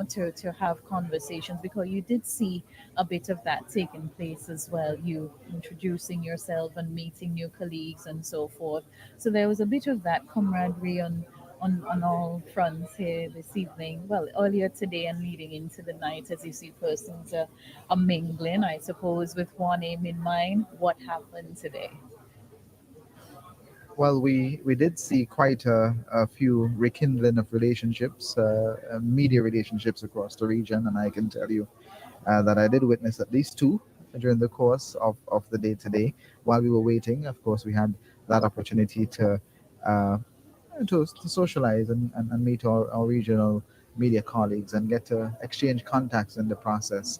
to have conversations, because you did see a bit of that taking place as well, you introducing yourself and meeting new colleagues and so forth. So there was a bit of that camaraderie on all fronts here this evening, well, earlier today and leading into the night, as you see persons are mingling, I suppose, with one aim in mind. What happened today? Well, we did see quite a few rekindling of relationships, media relationships across the region, and I can tell you that I did witness at least two during the course of the day today. While we were waiting, of course, we had that opportunity uh, to socialize and meet our regional media colleagues and get to exchange contacts in the process.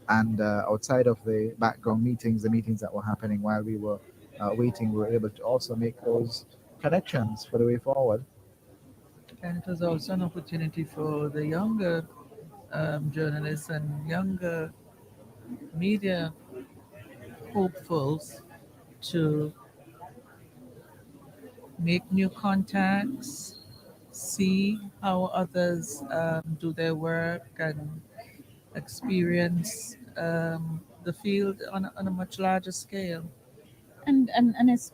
And outside of the background meetings, the meetings that were happening while we were waiting, we were able to also make those connections for the way forward. And it was also an opportunity for the younger journalists and younger media hopefuls to make new contacts, see how others do their work, and experience the field on a much larger scale. And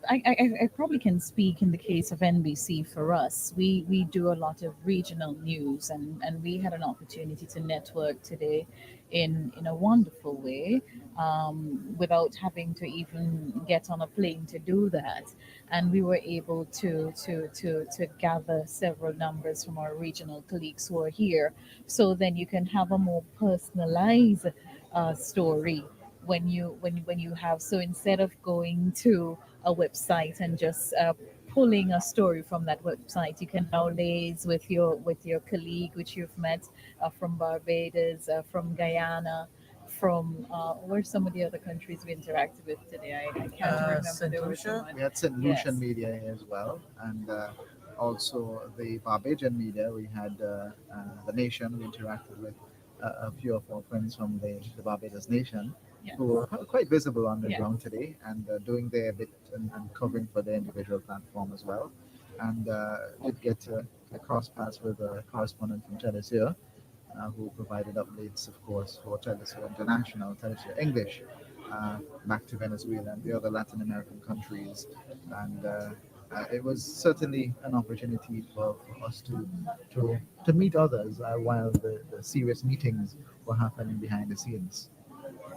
I probably can speak in the case of NBC. For us, we do a lot of regional news, and we had an opportunity to network today in a wonderful way, without having to even get on a plane to do that. And we were able to gather several numbers from our regional colleagues who are here, so then you can have a more personalized story when you have. So instead of going to a website and just pulling a story from that website, you can now liaise with your colleague which you've met from Barbados, from Guyana, from where some of the other countries we interacted with today. I can't remember. St. There were so Lucia. much. We had St. Lucian Yes. media here as well, and also the Barbadian media. We had the nation. We interacted with a few of our friends from the Barbados nation Yes. who were quite visible on the Yes. ground today and doing their bit and covering for their individual platform as well. And did get to cross paths with a correspondent from Telesur who provided updates, of course, for Telesur International, Telesur English, back to Venezuela and the other Latin American countries. And it was certainly an opportunity for us to meet others while the serious meetings were happening behind the scenes.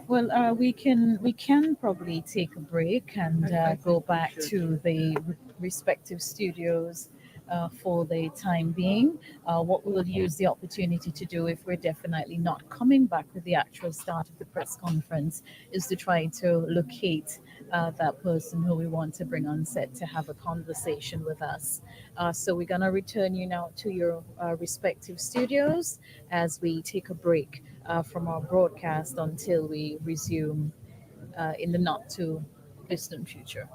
Well, we can probably take a break and I go think we back should. to the respective studios for the time being. What we'll use the opportunity to do, if we're definitely not coming back with the actual start of the press conference, is to try to locate that person who we want to bring on set to have a conversation with us. So we're gonna return you now to your respective studios as we take a break from our broadcast until we resume in the not too distant future.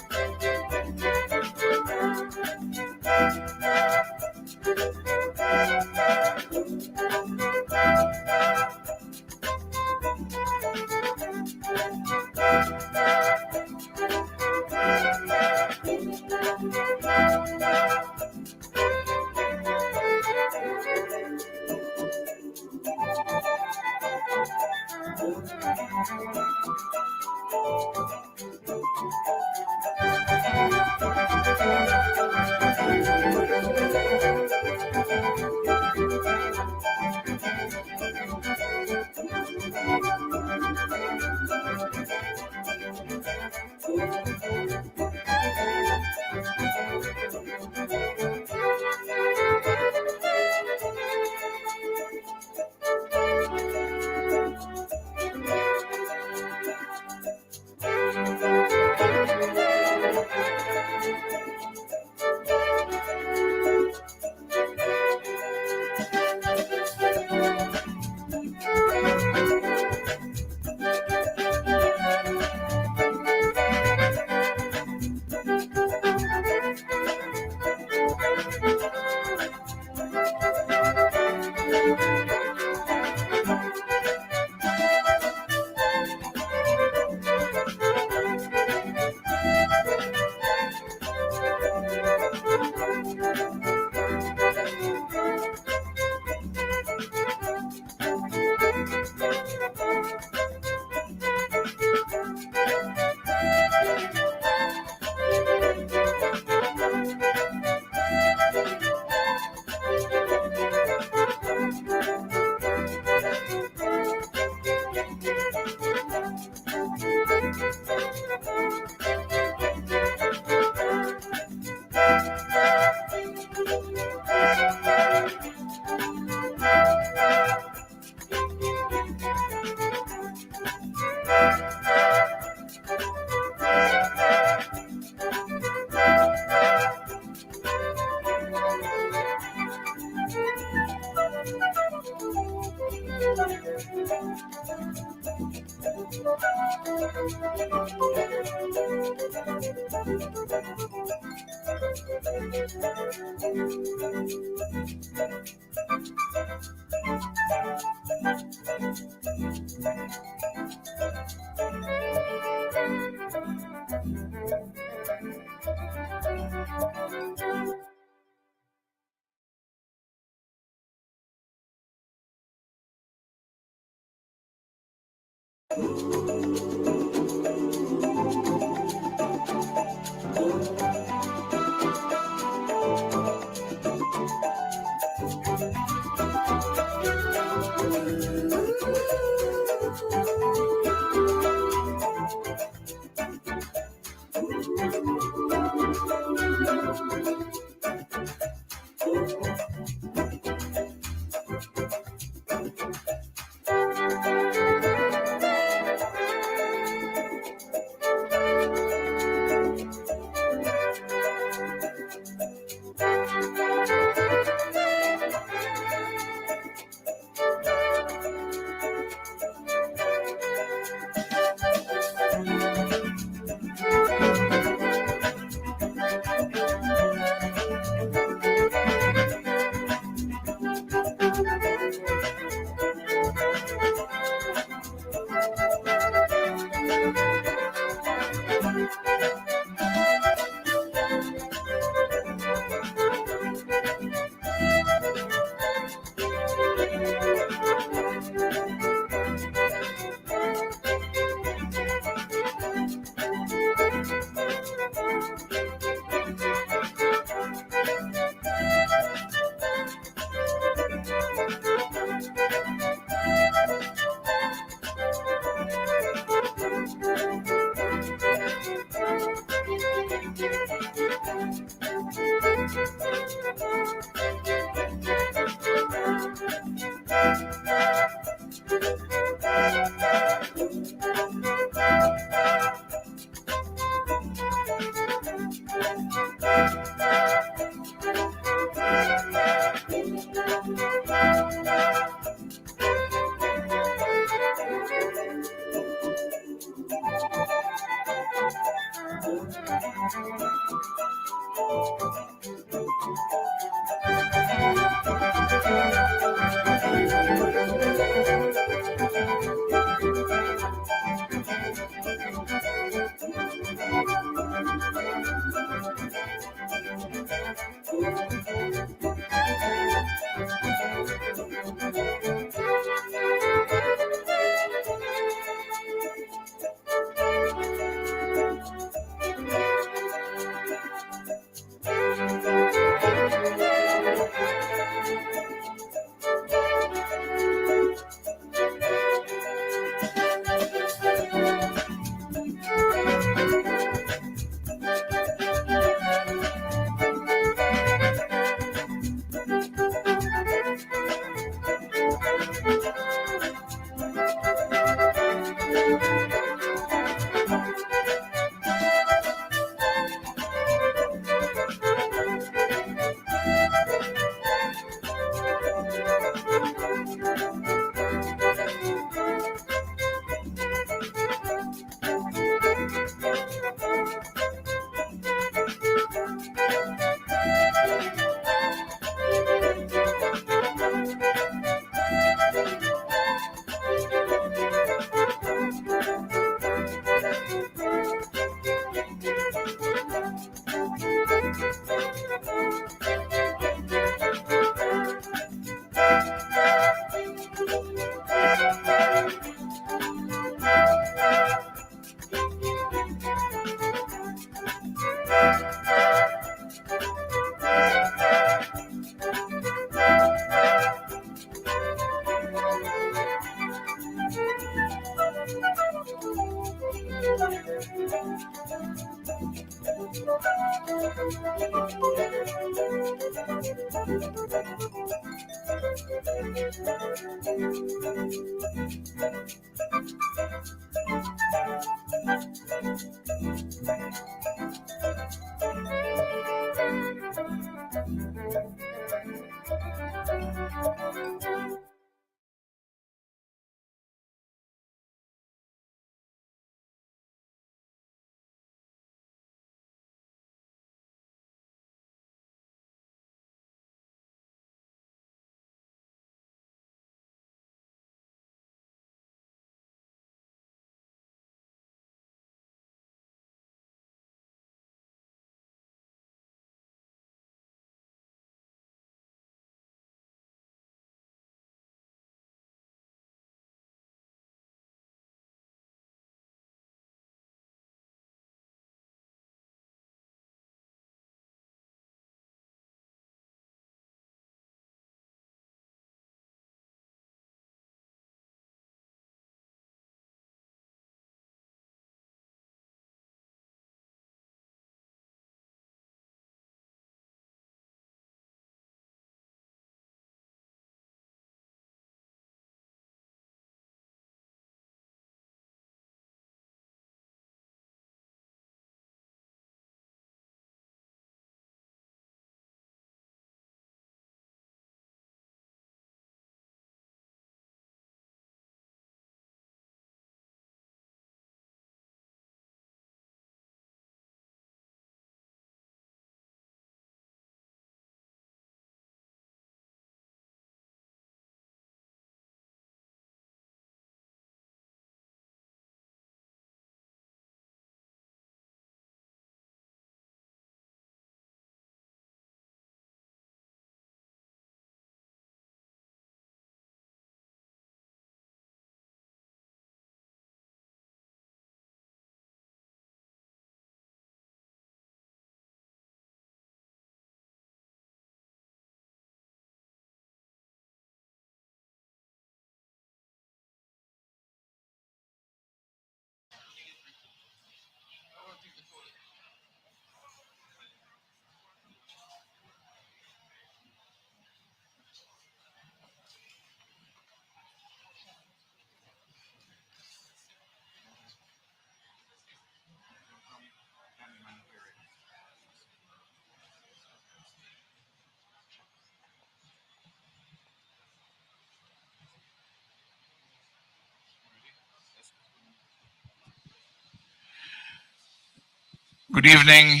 Good evening,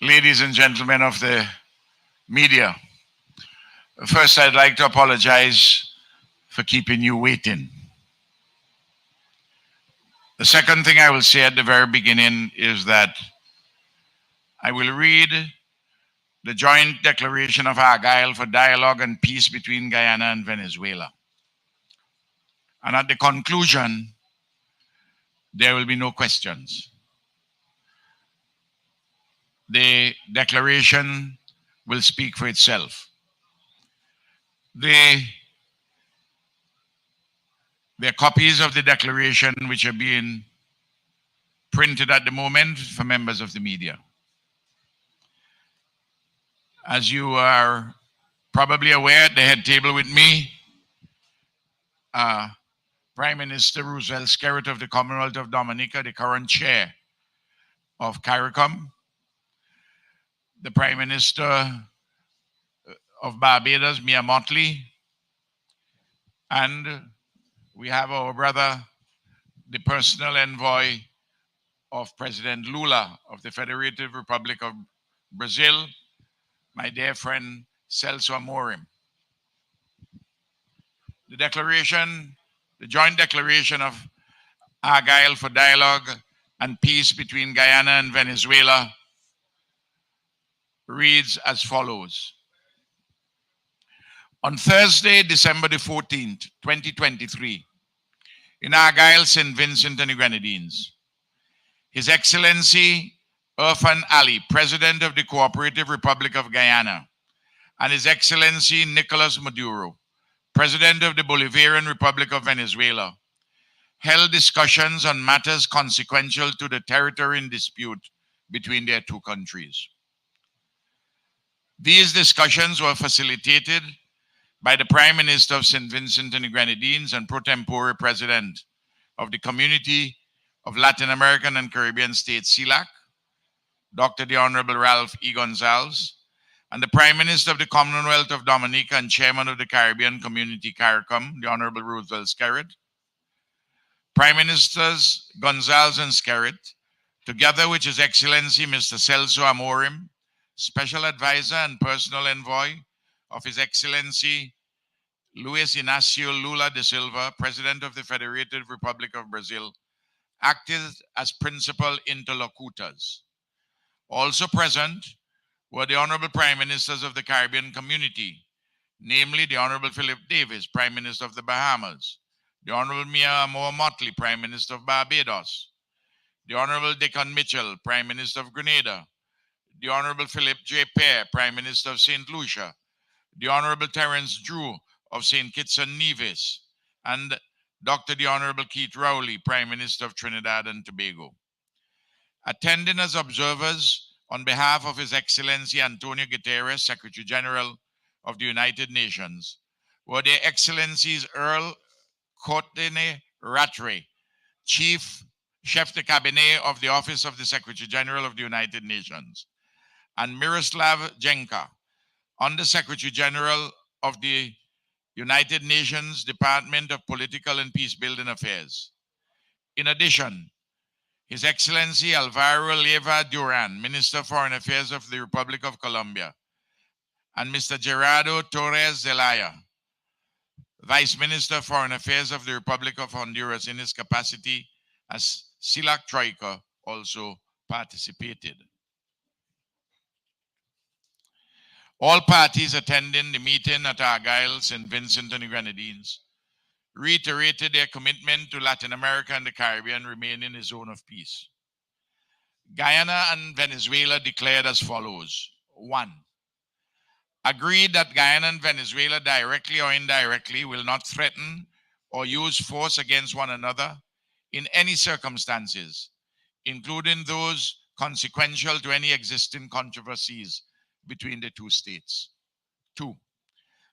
ladies and gentlemen of the media. First, I'd like to apologize for keeping you waiting. The second thing I will say at the very beginning is that I will read the joint declaration of Argyle for dialogue and peace between Guyana and Venezuela. And at the conclusion, there will be no questions. The declaration will speak for itself. There are copies of the declaration which are being printed at the moment for members of the media. As you are probably aware, at the head table with me, Prime Minister Roosevelt Skerritt of the Commonwealth of Dominica, the current chair of CARICOM, the Prime Minister of Barbados, Mia Mottley, and we have our brother, the personal envoy of President Lula of the Federated Republic of Brazil, my dear friend Celso Amorim. The declaration, the joint declaration of Argyle for dialogue and peace between Guyana and Venezuela reads as follows. On Thursday, December the 14th, 2023, in Argyle, St. Vincent and the Grenadines, His Excellency Irfan Ali, President of the Cooperative Republic of Guyana, and His Excellency Nicolas Maduro, President of the Bolivarian Republic of Venezuela, held discussions on matters consequential to the territory in dispute between their two countries. These discussions were facilitated by the Prime Minister of St. Vincent and the Grenadines and pro tempore President of the Community of Latin American and Caribbean States, CELAC, Dr. the Honorable Ralph E. Gonzalez, and the Prime Minister of the Commonwealth of Dominica and Chairman of the Caribbean Community, CARICOM, the Honorable Roosevelt Skerritt. Prime Ministers Gonzalez and Skerritt, together with His Excellency Mr. Celso Amorim, Special Advisor and Personal Envoy of His Excellency Luis Inácio Lula da Silva, President of the Federated Republic of Brazil, acted as principal interlocutors. Also present were the Honorable Prime Ministers of the Caribbean Community, namely the Honorable Philip Davis, Prime Minister of the Bahamas, the Honorable Mia Motley, Prime Minister of Barbados, the Honorable Dickon Mitchell, Prime Minister of Grenada, the Honorable Philip J. Pear, Prime Minister of St. Lucia, the Honorable Terence Drew of St. Kitts and Nevis, and Dr. the Honorable Keith Rowley, Prime Minister of Trinidad and Tobago. Attending as observers on behalf of His Excellency Antonio Guterres, Secretary General of the United Nations, were Their Excellencies Earl Courtney Rattray, Chef de Cabinet of the Office of the Secretary General of the United Nations, and Miroslav Jenka, Under Secretary General of the United Nations Department of Political and Peacebuilding Affairs. In addition, His Excellency Alvaro Leyva Duran, Minister of Foreign Affairs of the Republic of Colombia, and Mr. Gerardo Torres Zelaya, Vice Minister of Foreign Affairs of the Republic of Honduras in his capacity as CELAC Troika, also participated. All parties attending the meeting at Argyle, St. Vincent and the Grenadines reiterated their commitment to Latin America and the Caribbean remaining a zone of peace. Guyana and Venezuela declared as follows. 1. Agreed that Guyana and Venezuela directly or indirectly will not threaten or use force against one another in any circumstances, including those consequential to any existing controversies between the two states. 2.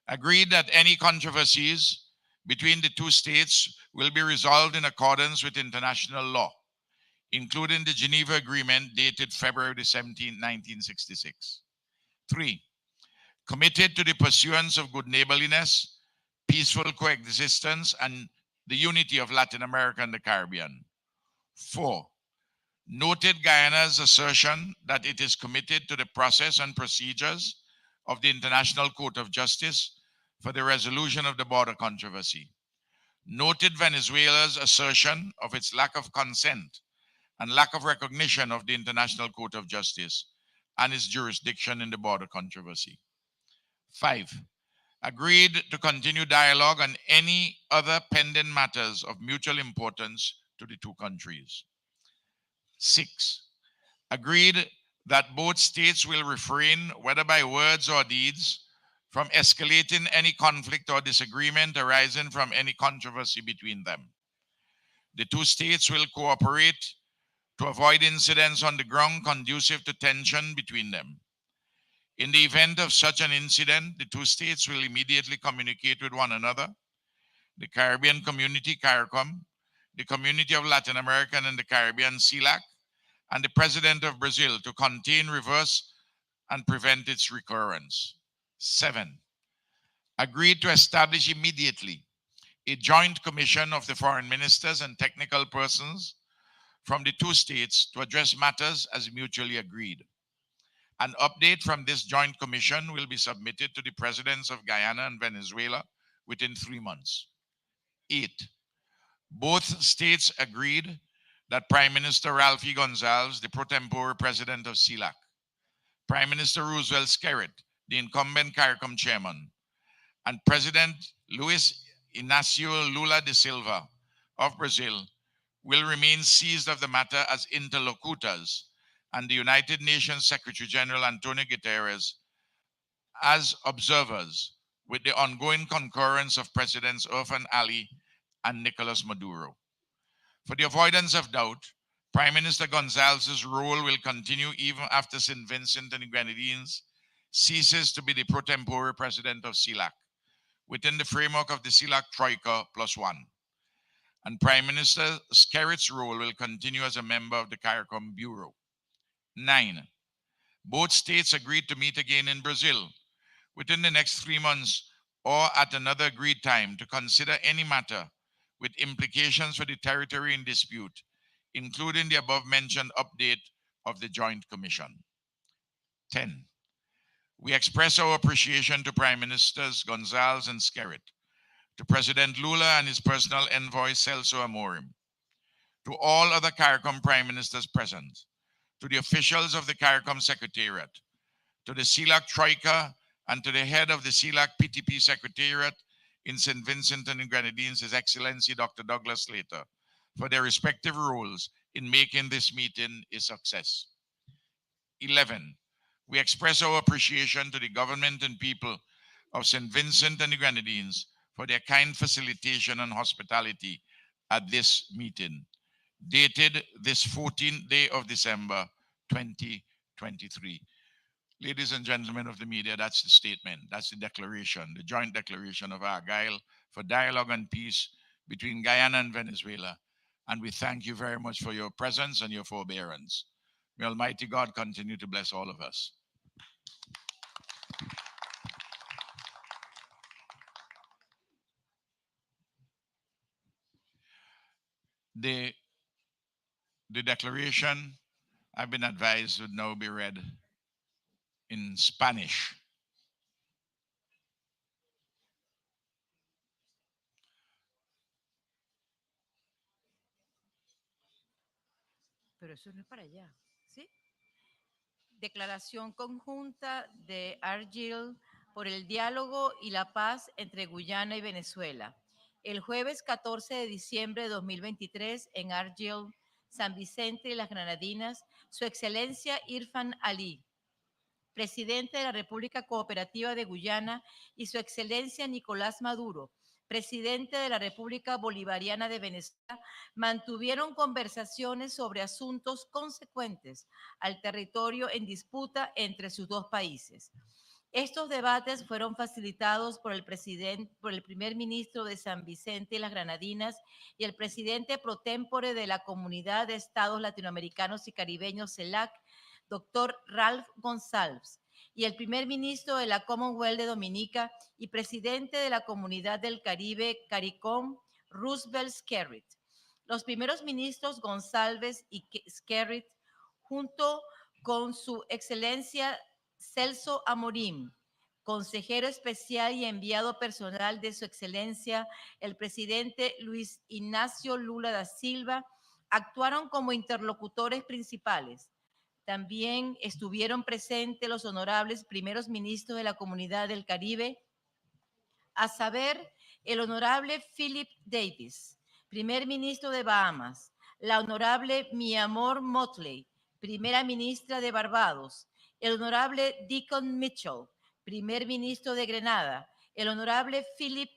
Agreed that any controversies between the two states will be resolved in accordance with international law, including the Geneva Agreement dated February 17, 1966. 3. Committed to the pursuance of good neighborliness, peaceful coexistence, and the unity of Latin America and the Caribbean. 4. noted Guyana's assertion that it is committed to the process and procedures of the International Court of Justice for the resolution of the border controversy, noted Venezuela's assertion of its lack of consent and lack of recognition of the International Court of Justice and its jurisdiction in the border controversy. 5. Agreed to continue dialogue on any other pending matters of mutual importance to the two countries. 6. Agreed that both states will refrain, whether by words or deeds, from escalating any conflict or disagreement arising from any controversy between them. The two states will cooperate to avoid incidents on the ground conducive to tension between them. In the event of such an incident, the two states will immediately communicate with one another, the Caribbean Community, CARICOM, the Community of Latin American and the Caribbean, CELAC, and the President of Brazil to contain, reverse, and prevent its recurrence. 7. Agreed to establish immediately a joint commission of the foreign ministers and technical persons from the two states to address matters as mutually agreed. An update from this joint commission will be submitted to the presidents of Guyana and Venezuela within 3 months. 8. Both states agreed that Prime Minister Ralph E. Gonzalez, the pro tempore president of CELAC, Prime Minister Roosevelt Skerrit, the incumbent CARICOM chairman, and President Luis Inácio Lula da Silva of Brazil will remain seized of the matter as interlocutors, and the United Nations Secretary General Antonio Guterres as observers, with the ongoing concurrence of Presidents Irfan Ali and Nicolas Maduro. For the avoidance of doubt, Prime Minister Gonzalez's role will continue even after St. Vincent and the Grenadines ceases to be the pro tempore president of CELAC, within the framework of the CELAC Troika +1. And Prime Minister Skerrit's role will continue as a member of the CARICOM Bureau. 9. Both states agreed to meet again in Brazil within the next 3 months or at another agreed time to consider any matter with implications for the territory in dispute, including the above-mentioned update of the Joint Commission. 10. We express our appreciation to Prime Ministers Gonzalez and Skerrit, to President Lula and his personal envoy Celso Amorim, to all other CARICOM Prime Ministers present, to the officials of the CARICOM Secretariat, to the CELAC Troika, and to the head of the CELAC PTP Secretariat in St. Vincent and the Grenadines, His Excellency Dr. Douglas Slater, for their respective roles in making this meeting a success. 11. We express our appreciation to the government and people of St. Vincent and the Grenadines for their kind facilitation and hospitality at this meeting, dated this 14th day of December, 2023. Ladies and gentlemen of the media, that's the statement, that's the declaration, the joint declaration of Argyle for dialogue and peace between Guyana and Venezuela. And we thank you very much for your presence and your forbearance. May Almighty God continue to bless all of us. The declaration, I've been advised, would now be read in Spanish. Pero eso no es para allá, ¿sí? Declaración conjunta de Argyle por el diálogo y la paz entre Guyana y Venezuela. El jueves 14 de diciembre de 2023 en Argyle, San Vicente y las Granadinas, Su Excelencia Irfan Ali, presidente de la República Cooperativa de Guyana, y Su Excelencia Nicolás Maduro, presidente de la República Bolivariana de Venezuela, mantuvieron conversaciones sobre asuntos consecuentes al territorio en disputa entre sus dos países. Estos debates fueron facilitados por el primer ministro de San Vicente y las Granadinas y el presidente pro tempore de la Comunidad de Estados Latinoamericanos y Caribeños, CELAC, doctor Ralph González, y el primer ministro de la Commonwealth de Dominica y presidente de la Comunidad del Caribe, CARICOM, Roosevelt Skerrit. los primeros ministros González y Skerrit, junto con su excelencia Celso Amorim, consejero especial y enviado personal de su excelencia, el presidente Luis Ignacio Lula da Silva, actuaron como interlocutores principales. También estuvieron presentes los honorables primeros ministros de la Comunidad del Caribe, a saber, el honorable Philip Davis, primer ministro de Bahamas, la honorable Miamor Motley, primera ministra de Barbados, el honorable Deacon Mitchell, primer ministro de Grenada, el honorable Philip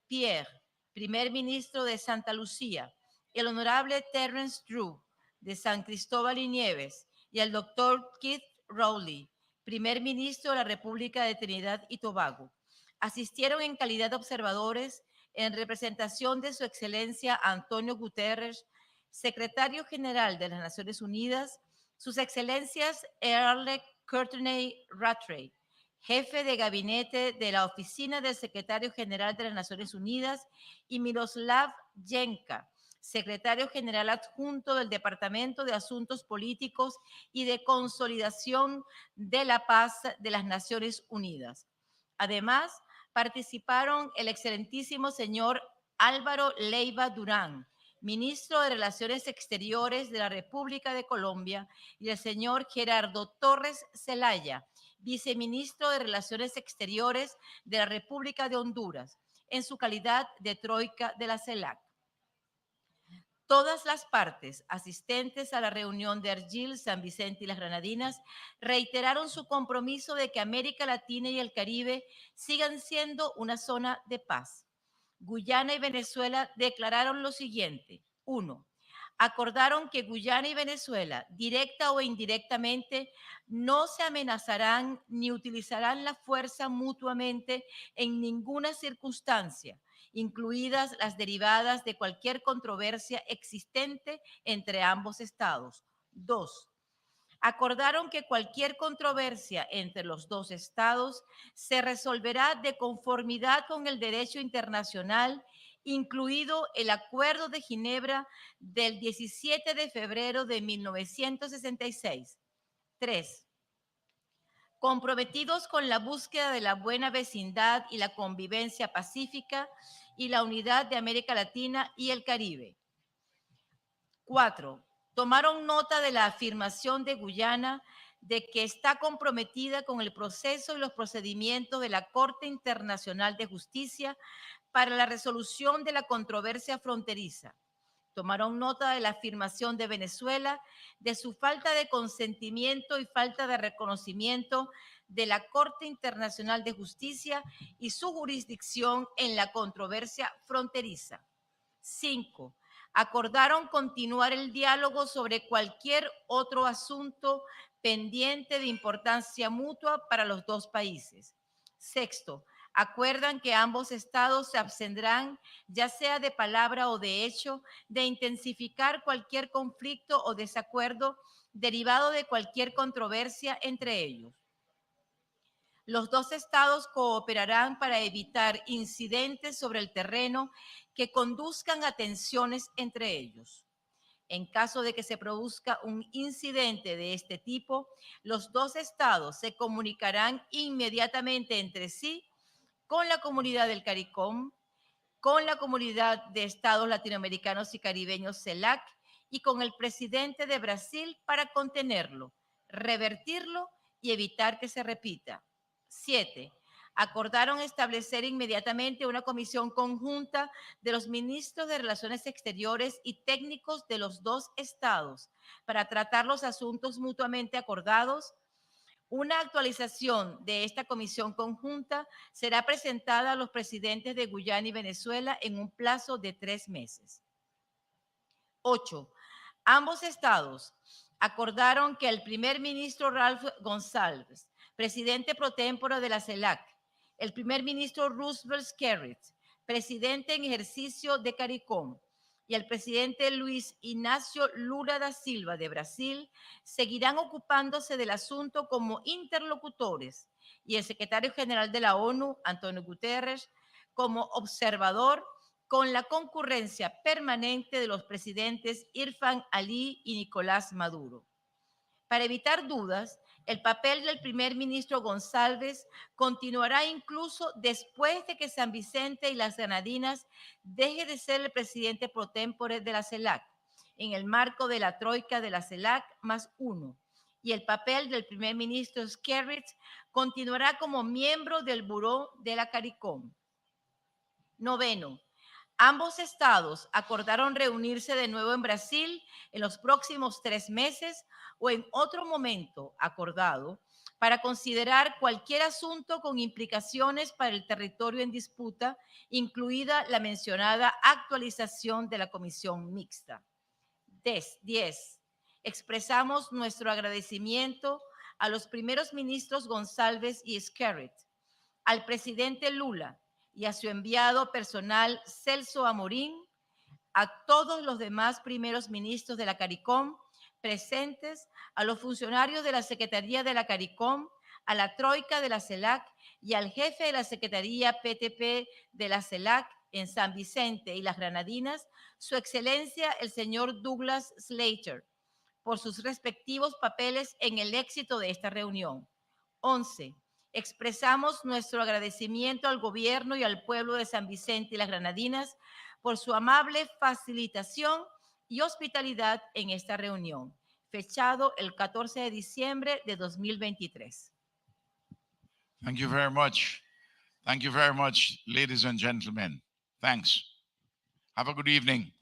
Pierre, primer ministro de Santa Lucía, el honorable Terence Drew, de San Cristóbal y Nieves, y el doctor Keith Rowley, primer ministro de la República de Trinidad y Tobago. Asistieron en calidad de observadores en representación de su excelencia Antonio Guterres, secretario general de las Naciones Unidas, sus excelencias Earl Courtney Rattray, jefe de gabinete de la oficina del secretario general de las Naciones Unidas, y Miroslav Jenka, secretario general adjunto del Departamento de Asuntos Políticos y de Consolidación de la Paz de las Naciones Unidas. Además, participaron el excelentísimo señor Álvaro Leiva Durán, ministro de Relaciones Exteriores de la República de Colombia, y el señor Gerardo Torres Zelaya, viceministro de Relaciones Exteriores de la República de Honduras, en su calidad de troika de la CELAC. Todas las partes asistentes a la reunión de Argel, San Vicente y las Granadinas reiteraron su compromiso de que América Latina y el Caribe sigan siendo una zona de paz. Guyana y Venezuela declararon lo siguiente. 1. Acordaron que Guyana y Venezuela, directa o indirectamente, no se amenazarán ni utilizarán la fuerza mutuamente en ninguna circunstancia, incluidas las derivadas de cualquier controversia existente entre ambos estados. 2. Acordaron que cualquier controversia entre los dos estados se resolverá de conformidad con el derecho internacional, incluido el Acuerdo de Ginebra del 17 de febrero de 1966. 3. Comprometidos con la búsqueda de la buena vecindad y la convivencia pacífica y la unidad de América Latina y el Caribe. 4. Tomaron nota de la afirmación de Guyana de que está comprometida con el proceso y los procedimientos de la Corte Internacional de Justicia para la resolución de la controversia fronteriza. Tomaron nota de la afirmación de Venezuela de su falta de consentimiento y falta de reconocimiento de la Corte Internacional de Justicia y su jurisdicción en la controversia fronteriza. 5. Acordaron continuar el diálogo sobre cualquier otro asunto pendiente de importancia mutua para los dos países. 6. Acuerdan que ambos estados se abstendrán, ya sea de palabra o de hecho, de intensificar cualquier conflicto o desacuerdo derivado de cualquier controversia entre ellos. Los dos estados cooperarán para evitar incidentes sobre el terreno que conduzcan a tensiones entre ellos. En caso de que se produzca un incidente de este tipo, los dos estados se comunicarán inmediatamente entre sí con la comunidad del CARICOM, con la comunidad de estados latinoamericanos y caribeños CELAC y con el presidente de Brasil para contenerlo, revertirlo y evitar que se repita. 7. Acordaron establecer inmediatamente una comisión conjunta de los ministros de Relaciones Exteriores y técnicos de los dos estados para tratar los asuntos mutuamente acordados. Una actualización de esta comisión conjunta será presentada a los presidentes de Guyana y Venezuela en un plazo de 3 meses. 8. Ambos estados acordaron que el primer ministro Ralph González, presidente pro tempore de la CELAC, el primer ministro Roosevelt Skerrit, presidente en ejercicio de CARICOM, y el presidente Luis Ignacio Lula da Silva de Brasil seguirán ocupándose del asunto como interlocutores y el secretario general de la ONU, Antonio Guterres, como observador con la concurrencia permanente de los presidentes Irfan Ali y Nicolás Maduro. Para evitar dudas, el papel del primer ministro González continuará incluso después de que San Vicente y las Granadinas deje de ser el presidente pro tempore de la CELAC, en el marco de la troika de la CELAC +1. Y el papel del primer ministro Skerrit continuará como miembro del Buró de la CARICOM. Noveno, ambos estados acordaron reunirse de nuevo en Brasil en los próximos 3 meses o en otro momento acordado para considerar cualquier asunto con implicaciones para el territorio en disputa, incluida la mencionada actualización de la comisión mixta. 10. Expresamos nuestro agradecimiento a los primeros ministros González y Skerrit, al presidente Lula y a su enviado personal Celso Amorín, a todos los demás primeros ministros de la CARICOM presentes, a los funcionarios de la Secretaría de la CARICOM, a la Troika de la CELAC y al jefe de la Secretaría PTP de la CELAC en San Vicente y las Granadinas, su excelencia el señor Douglas Slater, por sus respectivos papeles en el éxito de esta reunión. 11. Expresamos nuestro agradecimiento al gobierno y al pueblo de San Vicente y las Granadinas por su amable facilitación y hospitalidad en esta reunión, fechado el 14 de diciembre de 2023. Thank you very much. Thank you very much, ladies and gentlemen. Thanks. Have a good evening.